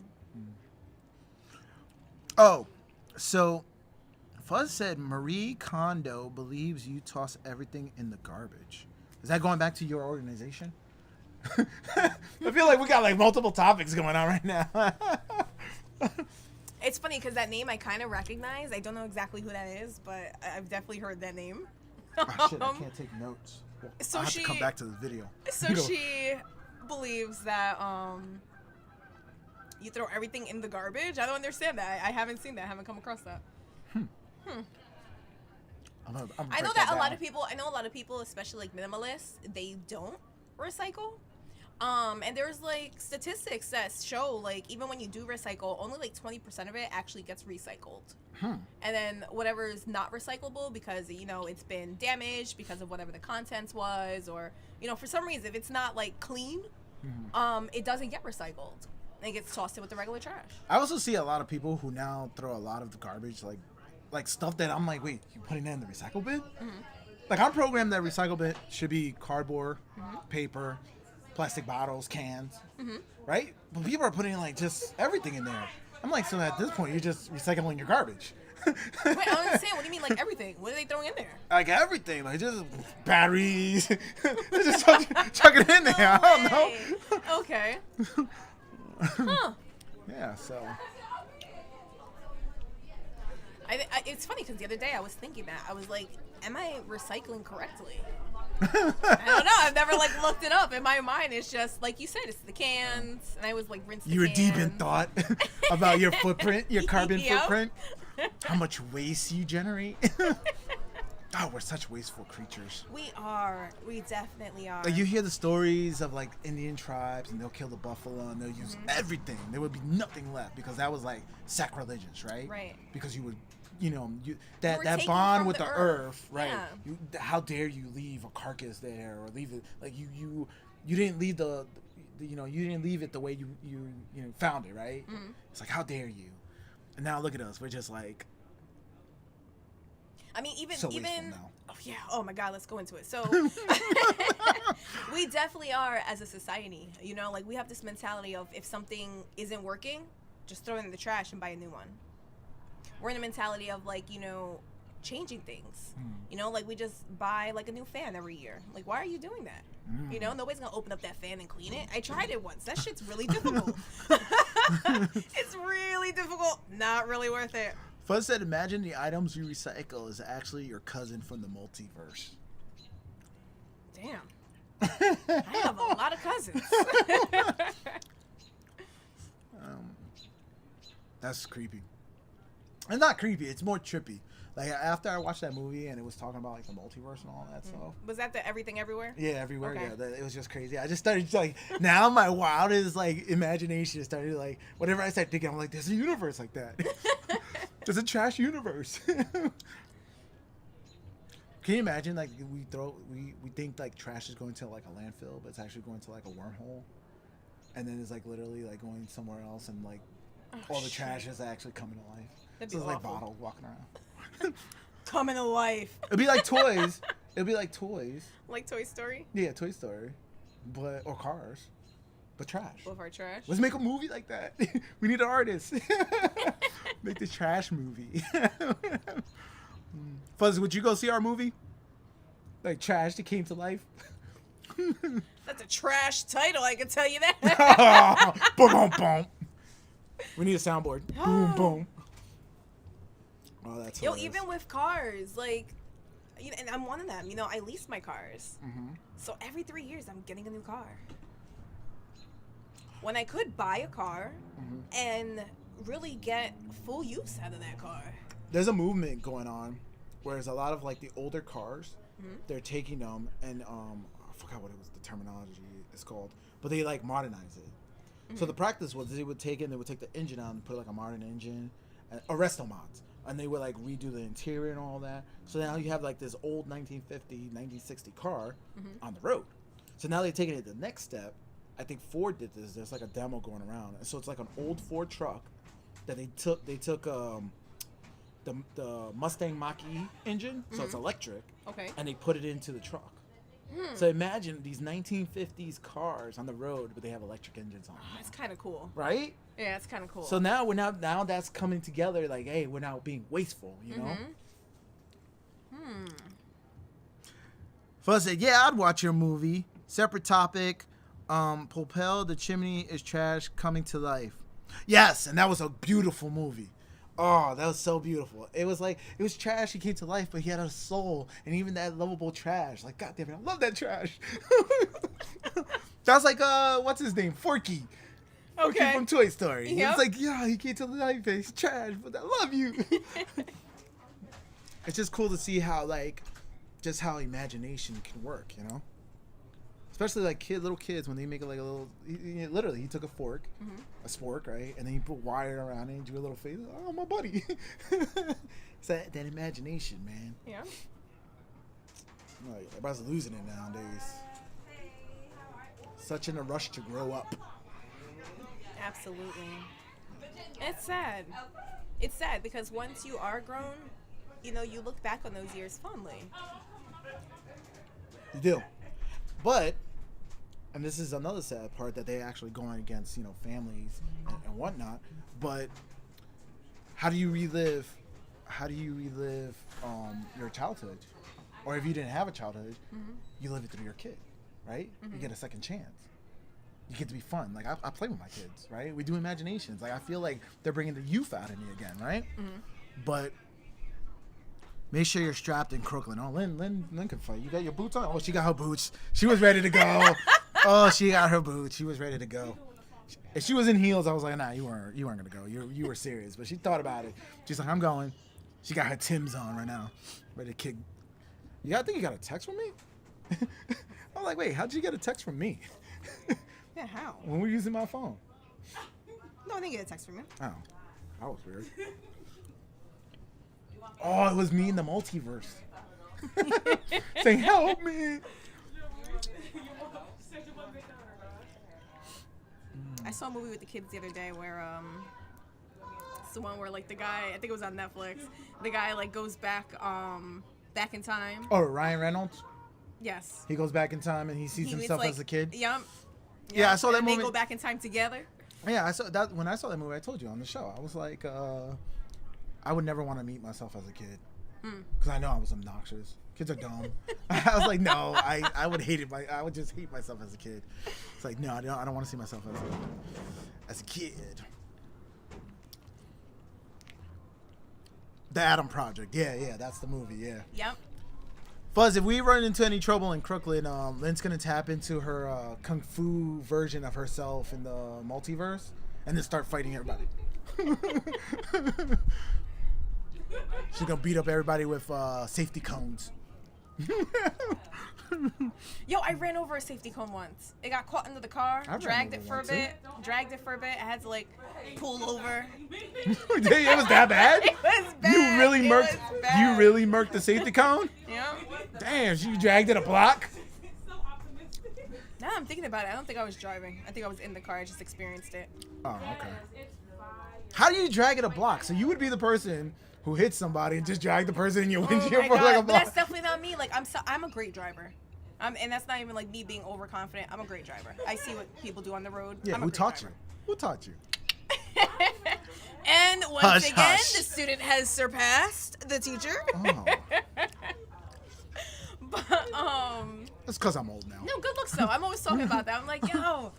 Oh, so Fuzz said Marie Kondo believes you toss everything in the garbage. Is that going back to your organization? I feel like we got like multiple topics going on right now. It's funny because that name I kind of recognize. I don't know exactly who that is, but I've definitely heard that name. Oh, shit, I can't take notes. Well, So I'll have to come she- back to the video. So she believes that you throw everything in the garbage. I don't understand that. I haven't seen that. I haven't come across that. I know that a lot of people. I know a lot of people, especially like minimalists, they don't recycle. And there's like statistics that show like even when you do recycle, only like 20% of it actually gets recycled. And then whatever is not recyclable because it's been damaged because of whatever the contents was, or for some reason if it's not like clean, it doesn't get recycled. And it gets tossed in with the regular trash. I also see a lot of people who now throw a lot of the garbage, like stuff that I'm like, wait, you putting that in the recycle bin? Like I'm programmed that recycle bin should be cardboard, paper, plastic bottles, cans, right? But people are putting like just everything in there. I'm like, so at this point, you're just recycling your garbage. Wait, I don't understand. What do you mean, like everything? What are they throwing in there? Like everything, like just batteries, just chuck it in there. I don't know. know. Okay. Huh. Yeah, so It's funny because the other day I was thinking that. I was like, am I recycling correctly? I don't know. I've never like looked it up. In my mind, it's just like you said, it's the cans, and I was like rinse the you were cans. deep in thought about your footprint, your carbon Yep. footprint, how much waste you generate. Oh, we're such wasteful creatures. We are. We definitely are. Like you hear the stories of like Indian tribes, and they'll kill the buffalo, and they'll use everything. There would be nothing left because that was like sacrilegious, right? Right. Because you would, were that taking bond from with the the earth. earth, right? Yeah. How dare you leave a carcass there, or leave it like you didn't leave you didn't leave it the way you found it, right? It's like how dare you? And now look at us, we're just like. I mean, even So wasteful now. Oh yeah. Oh my God. Let's go into it. So we definitely are as a society. Like we have this mentality of if something isn't working, just throw it in the trash and buy a new one. we're in a mentality of like, you know, changing things. You know, like we just buy like a new fan every year. Like, why are you doing that? You know, nobody's gonna open up that fan and clean it. I tried it once. That shit's really difficult. It's really difficult. Not really worth it. Fuzz said, imagine the items you recycle is actually your cousin from the multiverse. Damn. I have a lot of cousins. That's creepy. It's not creepy. It's more trippy. Like, after I watched that movie and it was talking about, like, the multiverse and all that stuff. Was that the Everything Everywhere? Yeah, everywhere. Okay. Yeah, it was just crazy. I just started, like, now my wildest, like, imagination started, like, whatever I start thinking, I'm like, there's a universe like that. There's a trash universe. Can you imagine, like, we think, like, trash is going to, like, a landfill, but it's actually going to, like, a wormhole? And then it's, like, literally, like, going somewhere else and, like, all the trash is actually coming to life. That'd So be it's, like, awful. bottles walking around. Coming to life. It'd be like toys. It'd be like toys. Like Toy Story? Yeah, Toy Story. Or cars. But trash. Both are trash. Let's make a movie like that. We need an artist. Make the trash movie. Fuzz, would you go see our movie? Like Trash That Came to Life? That's a trash title, I can tell you that. Boom, boom, boom. We need a soundboard. Boom, boom. Oh, that's Yo, hilarious. even with cars, like, you know, and I'm one of them. You know, I lease my cars. So every 3 years, I'm getting a new car. When I could buy a car and really get full use out of that car. There's a movement going on, whereas a lot of like the older cars, they're taking them and I forgot what it was, the terminology is called, but they like modernize it. So the practice was they would take the engine out and put like a modern engine, resto mods, and they would like redo the interior and all that. So now you have like this old 1950, 1960 car on the road. So now they're taking it the next step. I think Ford did this. There's like a demo going around, and so it's like an old Ford truck that they took the Mustang Mach-E engine, so it's electric, Okay. and they put it into the truck. So imagine these 1950s cars on the road, but they have electric engines on them. That's kind of cool. Right? Yeah, it's kind of cool. So now now that's coming together. Like, hey, we're now being wasteful. You know. Fuzz said, "Yeah, I'd watch your movie." Separate topic. Propel the Chimney is trash coming to life. Yes, and that was a beautiful movie. Oh, that was so beautiful. It was like, it was trash. He came to life, but he had a soul, and even that lovable trash. Like, God damn it, I love that trash. That's like, what's his name? Forky. Forky Okay. from Toy Story. Yep. It's like, yeah, he came to life, and he's trash, but I love you. It's just cool to see how, like, just how imagination can work, you know? Especially like little kids when they make it like a little. Literally, he took a fork, a spork, right, and then he put wire around it and drew a little face. Oh, my buddy! It's that imagination, man. Yeah. Like, everybody's losing it nowadays. Such in a rush to grow up. Absolutely. It's sad. It's sad because once you are grown, you know, you look back on those years fondly. You do, but. And this is another sad part that they're actually going against, you know, families and whatnot. But how do you relive your childhood? Or if you didn't have a childhood, you live it through your kid, right? You get a second chance. You get to be fun. Like, I play with my kids, right? We do imaginations. Like, I feel like they're bringing the youth out in me again, right? But make sure you're strapped in Crooklyn. Oh, Lynn can fight. You got your boots on? Oh, she got her boots. She was ready to go. Oh, she got her boots. She was ready to go. If she was in heels, I was like, nah, you weren't gonna go. You were serious. But she thought about it. She's like, I'm going. She got her Timbs on right now, ready to kick. I think you got a text from me. I'm like, wait, how'd you get a text from me? Yeah, how? When we're using my phone. No, I didn't get a text from you. Oh, that was weird. Oh, it was me in the multiverse. Saying, help me. I saw a movie with the kids the other day where it's the one where like the guy, I think it was on Netflix, the guy like goes back in time. Oh, Ryan Reynolds? Yes. He goes back in time and he sees himself like, as a kid? Yep. Yeah, I saw that and movie. They go back in time together. Yeah, I saw that when I saw that movie. I told you on the show. I was like, I would never want to meet myself as a kid because I know I was obnoxious. Kids are dumb. I was like, no, I would hate it. I would just hate myself as a kid. It's like, no, I don't want to see myself as a kid. The Adam Project. Yeah, that's the movie. Yeah. Yep. Fuzz, if we run into any trouble in Crooklyn, Lynn's gonna tap into her kung fu version of herself in the multiverse, and then start fighting everybody. She's gonna beat up everybody with safety cones. Yo, I ran over a safety cone once. It got caught into the car. Dragged it for a bit. I had to like pull over. It was that bad? It was bad. You really murked the safety cone? Yeah. Damn, you dragged it a block? Now I'm thinking about it. I don't think I was driving. I think I was in the car. I just experienced it. Oh, okay. How do you drag it a block? So you would be the person who hits somebody and just drag the person in your windshield for like a but block. that's definitely not me. Like I'm a great driver. And that's not even like me being overconfident. I'm a great driver. I see what people do on the road. Yeah, who taught you? Who taught you? And once again, hush. the student has surpassed the teacher. Oh. But That's because I'm old now. no, good looks though. I'm always talking about that. I'm like, yo,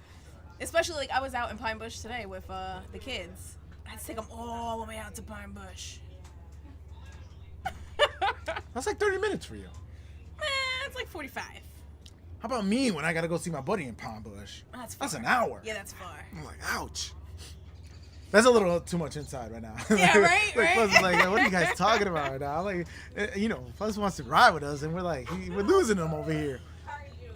especially like I was out in Pine Bush today with the kids. I had to take them all the way out to Pine Bush. That's like 30 minutes for you. It's like 45. How about me when I gotta go see my buddy in Palm Bush? That's far. That's an hour. Yeah, that's far. I'm like, ouch. That's a little too much inside right now. Yeah, right, right. Fuzz is like, what are you guys talking about right now? I'm like, Fuzz wants to ride with us, and we're like, we're losing him over here.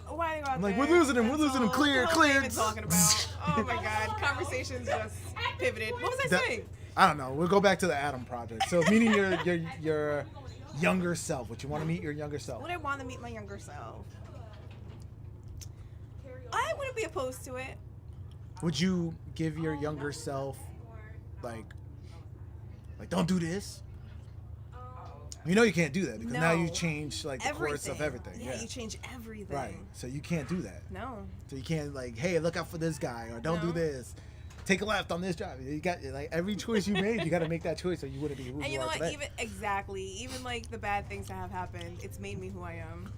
Why are you out I'm like, there? we're losing him, clear. What are we even talking about? Oh my God, conversations just pivoted. What was I saying? I don't know. We'll go back to the Adam Project. So meeting your younger self. Would you want to meet your younger self? Would I want to meet my younger self? I wouldn't be opposed to it. Would you give your younger self like don't do this? You know you can't do that because now you change like the course of everything. Yeah, you change everything. Right. So you can't do that. No. So you can't like, hey, look out for this guy or don't do this. Take a left on this drive. You got like every choice you made, you got to make that choice, or you wouldn't be who and you know are what? today. Even like the bad things that have happened, it's made me who I am.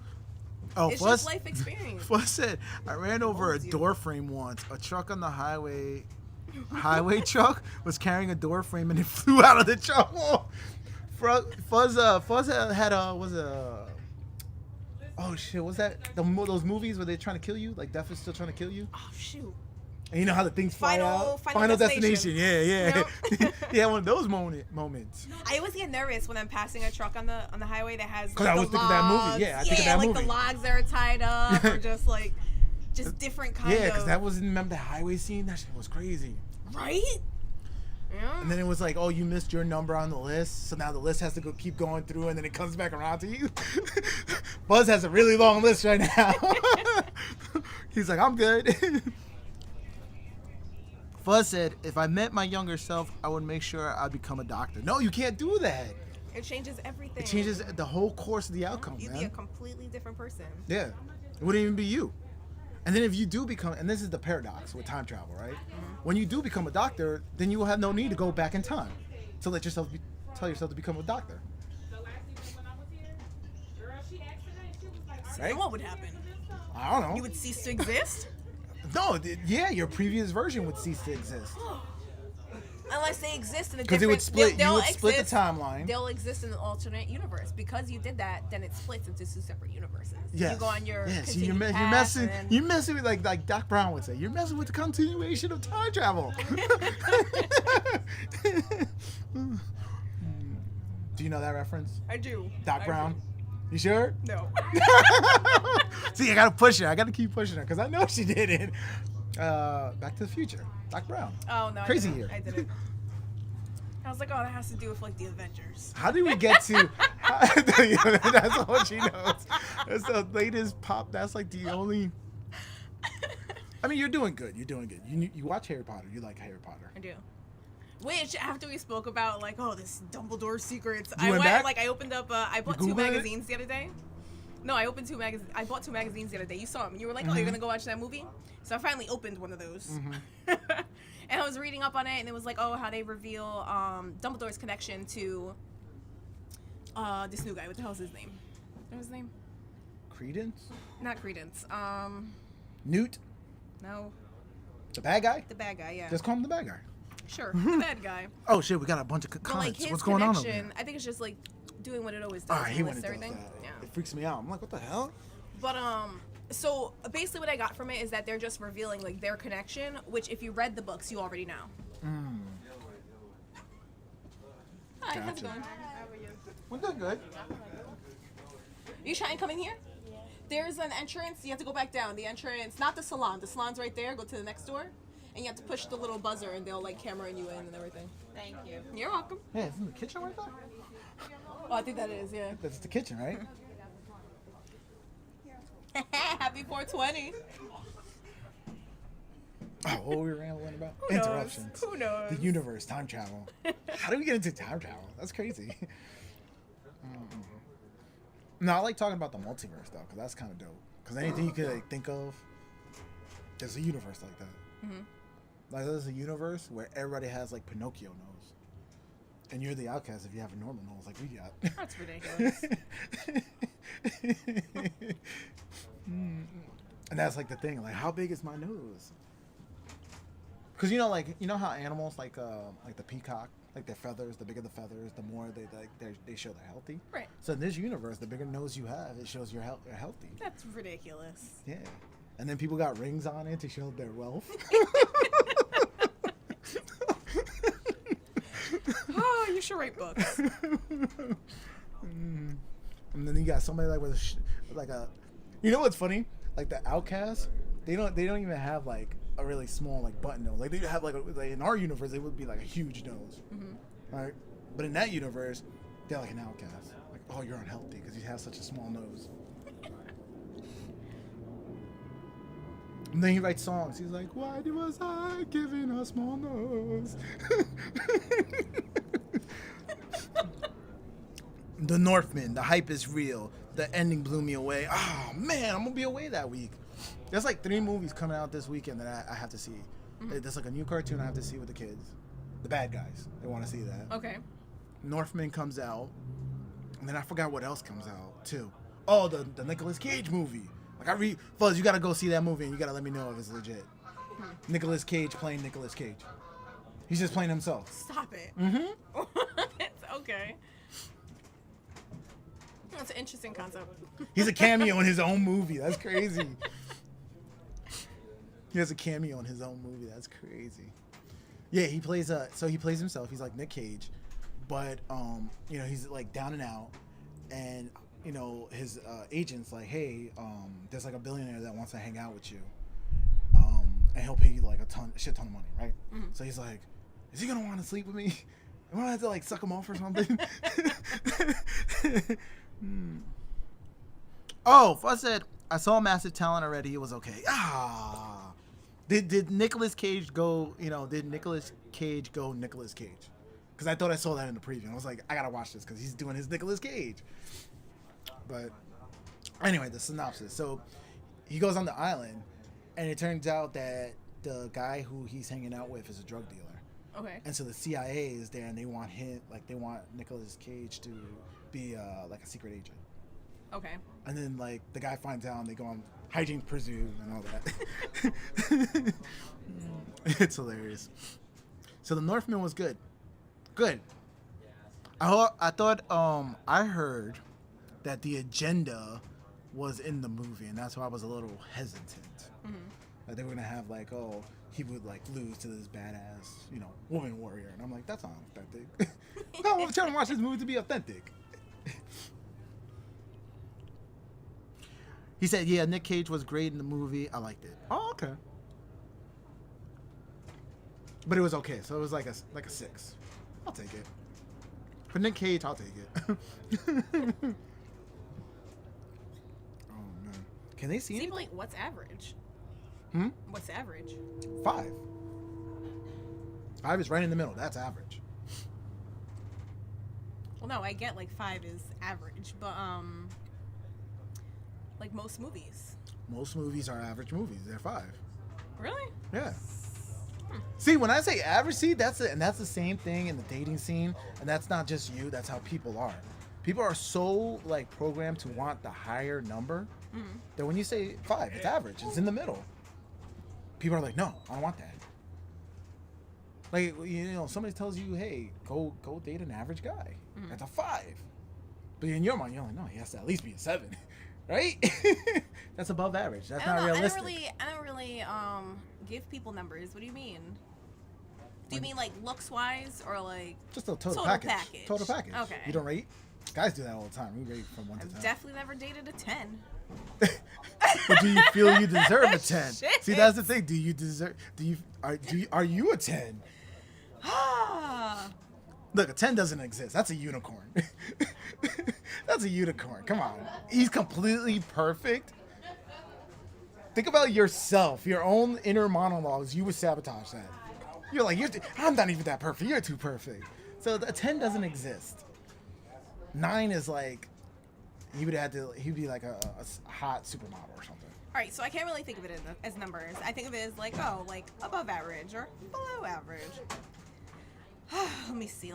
Oh, It's just life experience. Fuzz said, I ran over a door frame once. A truck on the highway truck was carrying a door frame and it flew out of the truck. Fuzz had oh shit, was that those movies where they're trying to kill you? Like Death is still trying to kill you? Oh shoot. And you know how the things fly out? Final Destination. Yeah. Yep. Yeah, one of those moments. I always get nervous when I'm passing a truck on the highway that has. Because I always think of that movie. Yeah, I think of that movie. like the logs that are tied up, or just different kind of. Yeah, because that was, remember the highway scene? That shit was crazy. Right? Yeah. And then it was like, oh, you missed your number on the list, so now the list has to keep going through, and then it comes back around to you. Buzz has a really long list right now. He's like, I'm good. Fuzz said, if I met my younger self, I would make sure I'd become a doctor. No, you can't do that. It changes everything. It changes the whole course of the outcome, You'd man. be a completely different person. Yeah. It wouldn't even be you. And then if you do become, and this is the paradox with time travel, right? Mm-hmm. When you do become a doctor, then you will have no need to go back in time to let yourself tell yourself to become a doctor. Right? And what would happen? I don't know. You would cease to exist? No, your previous version would cease to exist. Unless they exist in a different... Because it would split. You would split the exist, timeline. They'll exist in an alternate universe. Because you did that, then it splits into two separate universes. Yes. You go on your so you're messing with like Doc Brown would say. You're messing with the continuation of time travel. Do you know that reference? I do. Doc Brown? You sure? No. See, I gotta push her. I gotta keep pushing her because I know she did it. Back to the Future. Doc Brown. Oh no. Crazy I didn't. here. I didn't. I was like, oh, that has to do with like the Avengers. How did we get to? That's all she knows. That's the latest pop. That's like the only. I mean, you're doing good. You're doing good. You watch Harry Potter. You like Harry Potter. I do. Which after we spoke about like, oh, this Dumbledore secrets, I opened up. I bought 2 magazines the other day. No, I opened 2 magazines. I bought 2 magazines the other day. You saw them. You were like, oh, you're gonna go watch that movie. So I finally opened one of those. Mm-hmm. And I was reading up on it, and it was like, oh, how they reveal Dumbledore's connection to this new guy. What the hell's his name? What was his name? Credence? Not Credence. Newt? No. The bad guy? The bad guy, yeah. Just call him the bad guy. Sure, the bad guy. Oh shit, we got a bunch of But comments. like his What's going on over connection, here? I think it's just like doing what it always Oh, does. I it hate when lists it does everything. that. Yeah. It freaks me out. I'm like, what the hell? But so basically what I got from it is that they're just revealing like their connection, which if you read the books, you already know. Hi, how's it Gotcha. going? We're doing good. You trying to come in here? There's an entrance. You have to go back down. The entrance, not the salon. The salon's right there. Go to the next door, and you have to push the little buzzer, and they'll like camera you in and everything. Thank you. You're welcome. Yeah, isn't the kitchen right there? Oh, I think that is, yeah. That's the kitchen, right? Happy 420. Oh, what were we rambling about? Who knows? Interruptions. Who knows? The universe, time travel. How do we get into time travel? That's crazy. No, I like talking about the multiverse though, because that's kind of dope. Because anything you could like, think of, there's a universe like that. Like there's a universe where everybody has like Pinocchio nose, and you're the outcast if you have a normal nose like we got. That's ridiculous. And that's like the thing, like how big is my nose? Because you know how animals like the peacock, like their feathers, the bigger the feathers, the more they show they're healthy. Right. So in this universe, the bigger nose you have, it shows you're healthy. That's ridiculous. Yeah. And then people got rings on it to show their wealth. Oh, you should write books. And then you got somebody like with a, you know what's funny? Like the outcasts, they don't even have like a really small like button nose. Like they have like in our universe, it would be like a huge nose, right? But in that universe, they're like an outcast. Like, oh, you're unhealthy because you have such a small nose. And then he writes songs. He's like, why was I given a small nose? The Northman, the hype is real. The ending blew me away. Oh man, I'm gonna be away that week. There's like 3 movies coming out this weekend that I have to see. There's like a new cartoon I have to see with the kids. The bad guys. They want to see that. Okay. Northman comes out. And then I forgot what else comes out too. Oh, the Nicolas Cage movie. Like Fuzz, you gotta go see that movie and you gotta let me know if it's legit. Nicolas Cage playing Nicolas Cage. He's just playing himself. Stop it. It's okay. That's an interesting concept. He's a cameo in his own movie. That's crazy. He has a cameo in his own movie. That's crazy. Yeah, he plays himself. He's like Nick Cage, but he's like down and out, and his agent's like, hey, there's like a billionaire that wants to hang out with you, and he'll pay you like a shit ton of money, right? So he's like, is he gonna want to sleep with me? Am I gonna have to like suck him off or something? Oh, Fuzz said, I saw Massive Talent already. It was okay. Did Nicolas Cage go, did Nicolas Cage go Nicolas Cage? Because I thought I saw that in the preview. I was like, I gotta watch this because he's doing his Nicolas Cage. But anyway, the synopsis. So he goes on the island, and it turns out that the guy who he's hanging out with is a drug dealer. Okay. And so the CIA is there, and they want Nicolas Cage to be like a secret agent. Okay. And then like the guy finds out, and they go on hijinks pursue and all that. It's hilarious. So the Northman was good. Good. I thought I heard that the agenda was in the movie, and that's why I was a little hesitant. That they were gonna have like, oh, he would like lose to this badass, woman warrior, and I'm like, that's not authentic. I'm trying to watch this movie to be authentic. He said, yeah, Nick Cage was great in the movie. I liked it. Oh, okay. But it was okay, so it was like a 6. I'll take it. For Nick Cage, I'll take it. Oh man, can they see it? Like, what's average? What's average? 5. 5 is right in the middle. That's average. Well, no, I get like 5 is average, but like most movies. Most movies are average movies. They're 5. Really? Yeah. See, when I say average, see, that's the same thing in the dating scene, and that's not just you. That's how people are. People are so like programmed to want the higher number that when you say 5, it's average. It's in the middle. People are like, no, I don't want that. Like, you know, somebody tells you, hey, go date an average guy. That's a 5. But in your mind, you're like, no, he has to at least be a 7, right? That's above average. That's not realistic. I don't really give people numbers. What do you mean? Do you mean like looks wise or like just a total package? Total package. Okay. You don't rate? Guys do that all the time. We rate from 1 to 10. I've definitely never dated a 10. But do you feel you deserve a 10? Shit. See, that's the thing. Are you a 10? Look, a 10 doesn't exist. That's a unicorn. That's a unicorn. Come on. He's completely perfect. Think about yourself, your own inner monologues. You would sabotage that. You're like, I'm not even that perfect. You're too perfect. So a 10 doesn't exist. 9 is like, he'd be like a hot supermodel or something. All right, so I can't really think of it as numbers. I think of it as like, like above average or below average. Let me see.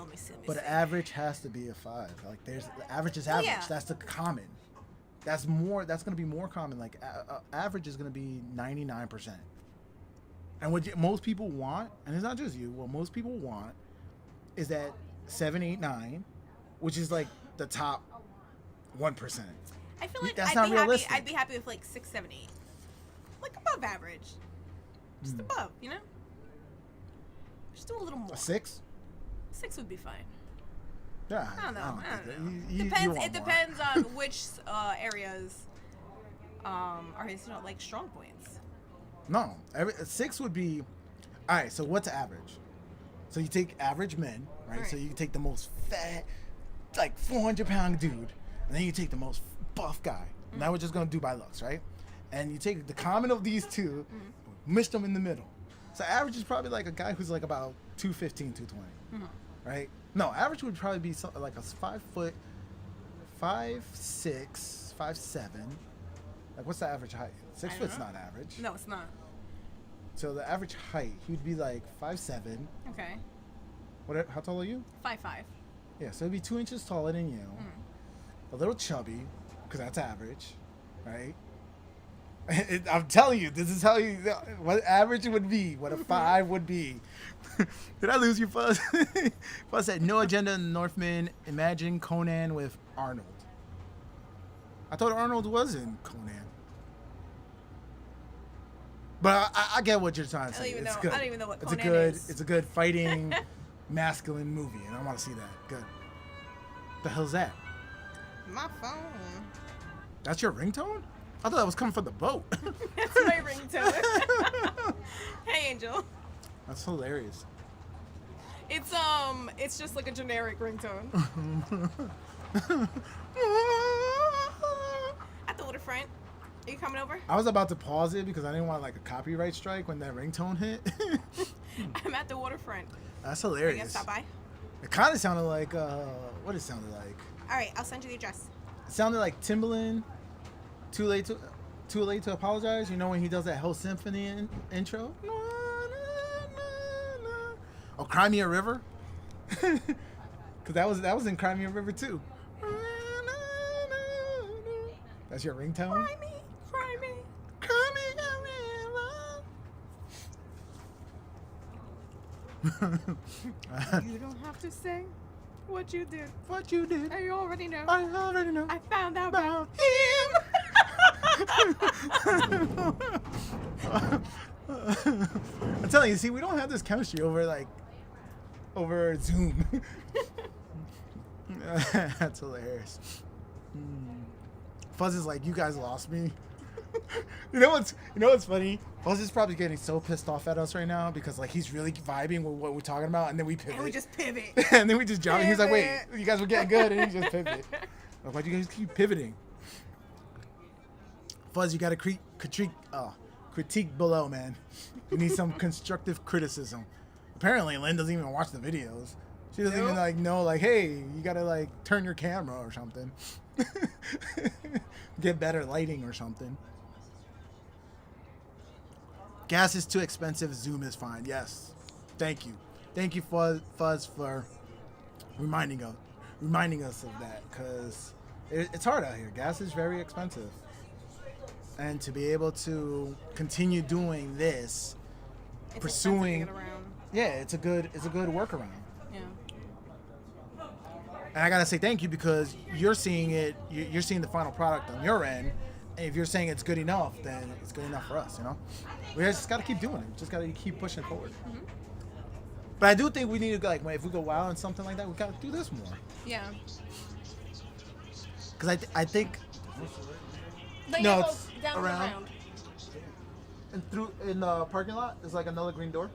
But average has to be a 5. Like the average is average. Yeah. That's the common. That's going to be more common. Like average is going to be 99%. And what most people want, and it's not just you, what most people want is that 7, 8, 9, which is like the top 1%. I feel like That's I'd not be realistic. happy. I'd be happy with like 6, 7, 8, like above average, just above, you know. Just do a little more. A 6? 6 would be fine. Yeah. I don't know. You Depends. want It more. depends on which areas are his like strong points. No, 6 would be. All right. So what's average? So you take average men, right? So you take the most fat, like 400-pound dude, and then you take the most buff guy. Now we're just gonna do by looks, right? And you take the common of these two, mix them in the middle. So average is probably like a guy who's like about 215, 220, right? No, average would probably be something like a 5 foot, 5'6", 5'7". Like what's the average height? 6 foot's not average. No, it's not. So the average height, he would be like 5'7". Okay. What? How tall are you? 5'5". Yeah, so it'd be 2 inches taller than you. A little chubby, because that's average, right? I'm telling you, this is how what average would be, what a 5 would be. Did I lose you, Fuzz? Fuzz said, no agenda in Northman. Imagine Conan with Arnold. I thought Arnold was in Conan. But I get what you're trying to say. It's good. I don't even know what it's Conan a good, is. It's a good fighting, masculine movie, and I want to see that. Good. The hell's that? My phone. That's your ringtone? I thought that was coming from the boat. That's my ringtone. Hey, Angel. That's hilarious. It's just like a generic ringtone. At the waterfront. Are you coming over? I was about to pause it because I didn't want like a copyright strike when that ringtone hit. I'm at the waterfront. That's Are you hilarious. gonna stop by? It kind of sounded like what it sounded like. All right, I'll send you the address. It sounded like Timbaland. Too late to apologize. You know when he does that whole symphony intro. Oh, Cry Me a River. Cause that was in Cry Me a River too. That's your ringtone. Cry me. Cry me a river. You don't have to say what you did. What you did, I already know. I already know. I found out about I'm telling you, see, we don't have this chemistry over Zoom. That's hilarious. Fuzz is like, you guys lost me. You know what's funny? Fuzz is probably getting so pissed off at us right now because like he's really vibing with what we're talking about, and then we pivot. And we just pivot. And then we just jump. And he's like, wait, Pivot. you guys were getting good, and he just pivot. Like, why'd you guys keep pivoting? Fuzz, you gotta critique below, man. You need some constructive criticism. Apparently, Lynn doesn't even watch the videos. She doesn't even like know, like, hey, you gotta like turn your camera or something. Get better lighting or something. Gas is too expensive. Zoom is fine. Yes. Thank you. Thank you, Fuzz, for reminding us of that, because it's hard out here. Gas is very expensive. And to be able to continue doing this, It's pursuing, expensive to get around. yeah, it's a good workaround. Yeah. And I gotta say thank you, because you're seeing it. You're seeing the final product on your end. And if you're saying it's good enough, then it's good enough for us. You know, we just gotta keep doing it. We just gotta keep pushing it forward. Mm-hmm. But I do think we need to, like, if we go wild and something like that, we gotta do this more. Yeah. Because I think Like, No, it it's goes down and around. around. in the parking lot there's like another green door.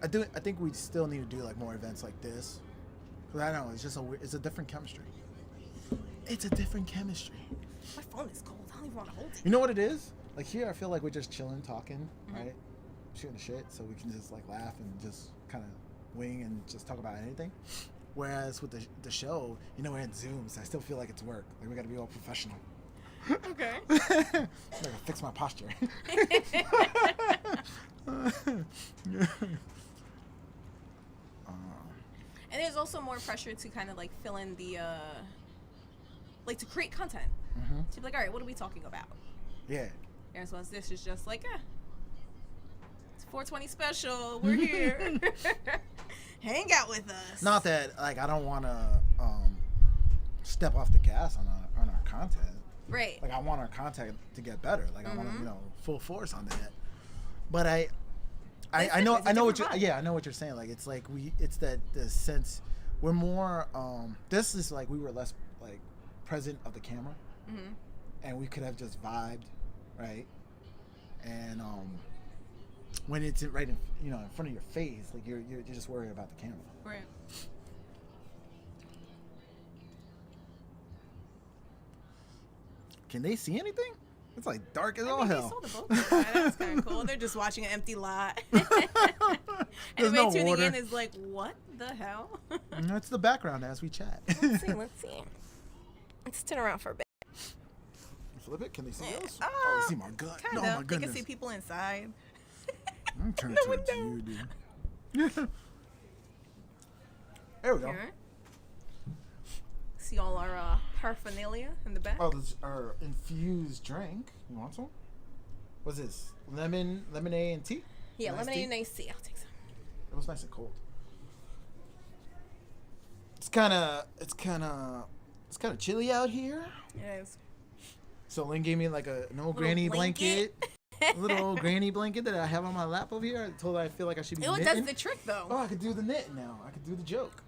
I think we still need to do like more events like this. Cause I know it's just it's a different chemistry. It's a different chemistry. My phone is cold. I don't even want to hold it. You know what it is? Like here, I feel like we're just chilling, talking, right? Shooting the shit, so we can just like laugh and just kind of wing and just talk about anything. Whereas with the show, you know, we're in Zooms. I still feel like it's work. Like we got to be all professional. Okay. I gotta fix my posture. And there's also more pressure to kind of like fill in the, like to create content. To be like, all right, what are we talking about? Yeah. As well as this is just like, it's 420 special. We're here. Hang out with us. Not that like I don't want to step off the gas on our content. Right. Like I want our content to get better. Like I want to full force on that. But I know what you're saying. Like it's like it's the sense we're more this is like we were less like present of the camera, and we could have just vibed, right? And when it's right in in front of your face, like you're just worried about the camera. Right. Can they see anything? It's like dark as I all mean, hell. they saw the boat. That's kind of cool. They're just watching an empty lot. There's Anybody no tuning water. in is like, what the hell? That's the background as we chat. Let's see. Let's turn around for a bit. Flip it. Can they see us? Ah, Oh, they see my gun. Kind No, of. my They goodness. can see people inside. I'm turning the towards window. you, dude. There we go. Here. See all our paraphernalia in the back. Oh, this is our infused drink. You want some? What's this? Lemonade and tea? Yeah, Nice lemonade tea? and iced tea. I'll take some. It was nice and cold. It's kind of chilly out here. It is. So Lynn gave me like an old Little granny blanket. blanket. A little old granny blanket that I have on my lap over here. I told her I feel like I should be It knitting. does the trick though. Oh, I could do the knit now. I could do the joke.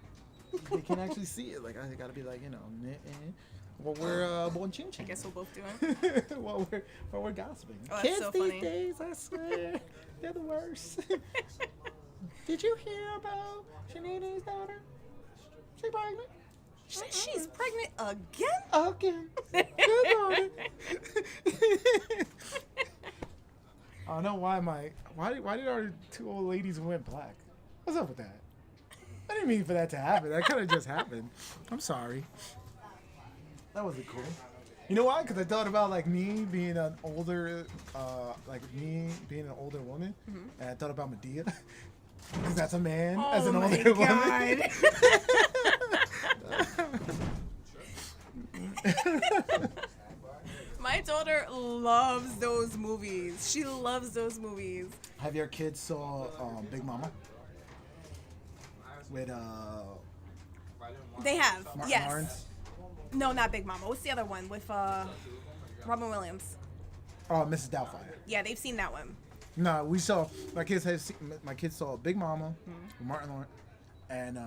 They can actually see it. Like I gotta be like knitting. While we're bon chin chin. I guess we'll both do it. while we're gossiping. Oh, that's Kids so these funny. days, I swear, they're the worst. Did you hear about Shanine's daughter? She's pregnant. She's pregnant again? Okay. Good morning. I don't know why did our two old ladies went black? What's up with that? I didn't mean for that to happen. That could have just happened. I'm sorry. That wasn't cool. You know why? Because I thought about like me being an older, woman, and I thought about Medea. Because that's a man as an older woman. My daughter loves those movies. She loves those movies. Have your kids saw Big Mama? With They have. Martin Yes. Lawrence? No, not Big Mama. What's the other one with Robin Williams? Oh, Mrs. Doubtfire. Yeah, they've seen that one. No, we saw my kids saw Big Mama with Martin Lawrence and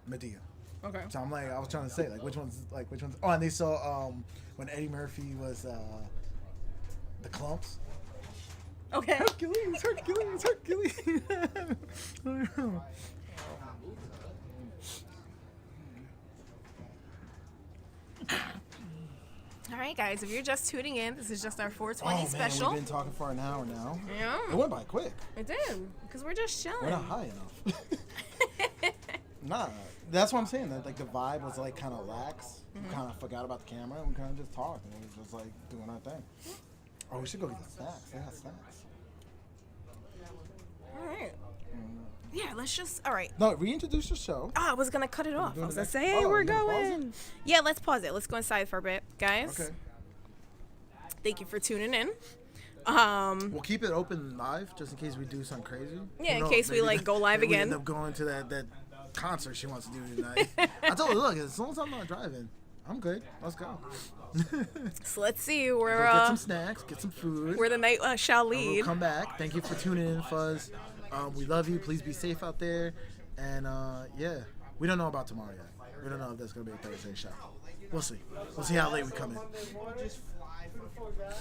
Medea. Okay. So I'm like, I was trying to say which ones. Oh, and they saw when Eddie Murphy was the Clumps. Okay. Hercules. All right, guys. If you're just tuning in, this is just our 420 Oh man, special. we've been talking for an hour now. It Yeah, went by quick. it did because we're just chilling. We're not high enough. Nah, that's what I'm saying. That like the vibe was like kind of lax. We kind of forgot about the camera and we kind of just talked and we was just like doing our thing. Oh, we should go get the snacks. They got snacks. All right. Yeah, let's just. All right. No, reintroduce your show. Oh, I was gonna cut it off. I doing was the gonna next- say, hey, oh, we're you gonna pause going. Yeah, let's pause it. Let's go inside for a bit, guys. Okay. Thank you for tuning in. We'll keep it open live just in case we do something crazy. Yeah, Who in knows? case we, Maybe like, go live maybe again. We end up going to that concert she wants to do tonight. I told her, look, as long as I'm not driving, I'm good. Let's go. So let's see Go where get some snacks, get some food. where the night shall And lead. we'll come back. Thank you for tuning in, Fuzz. We love you. Please be safe out there. And yeah, we don't know about tomorrow yet. We don't know if there's gonna be a Thursday show. We'll see. We'll see how late we come in. Just fly for the 4 guys.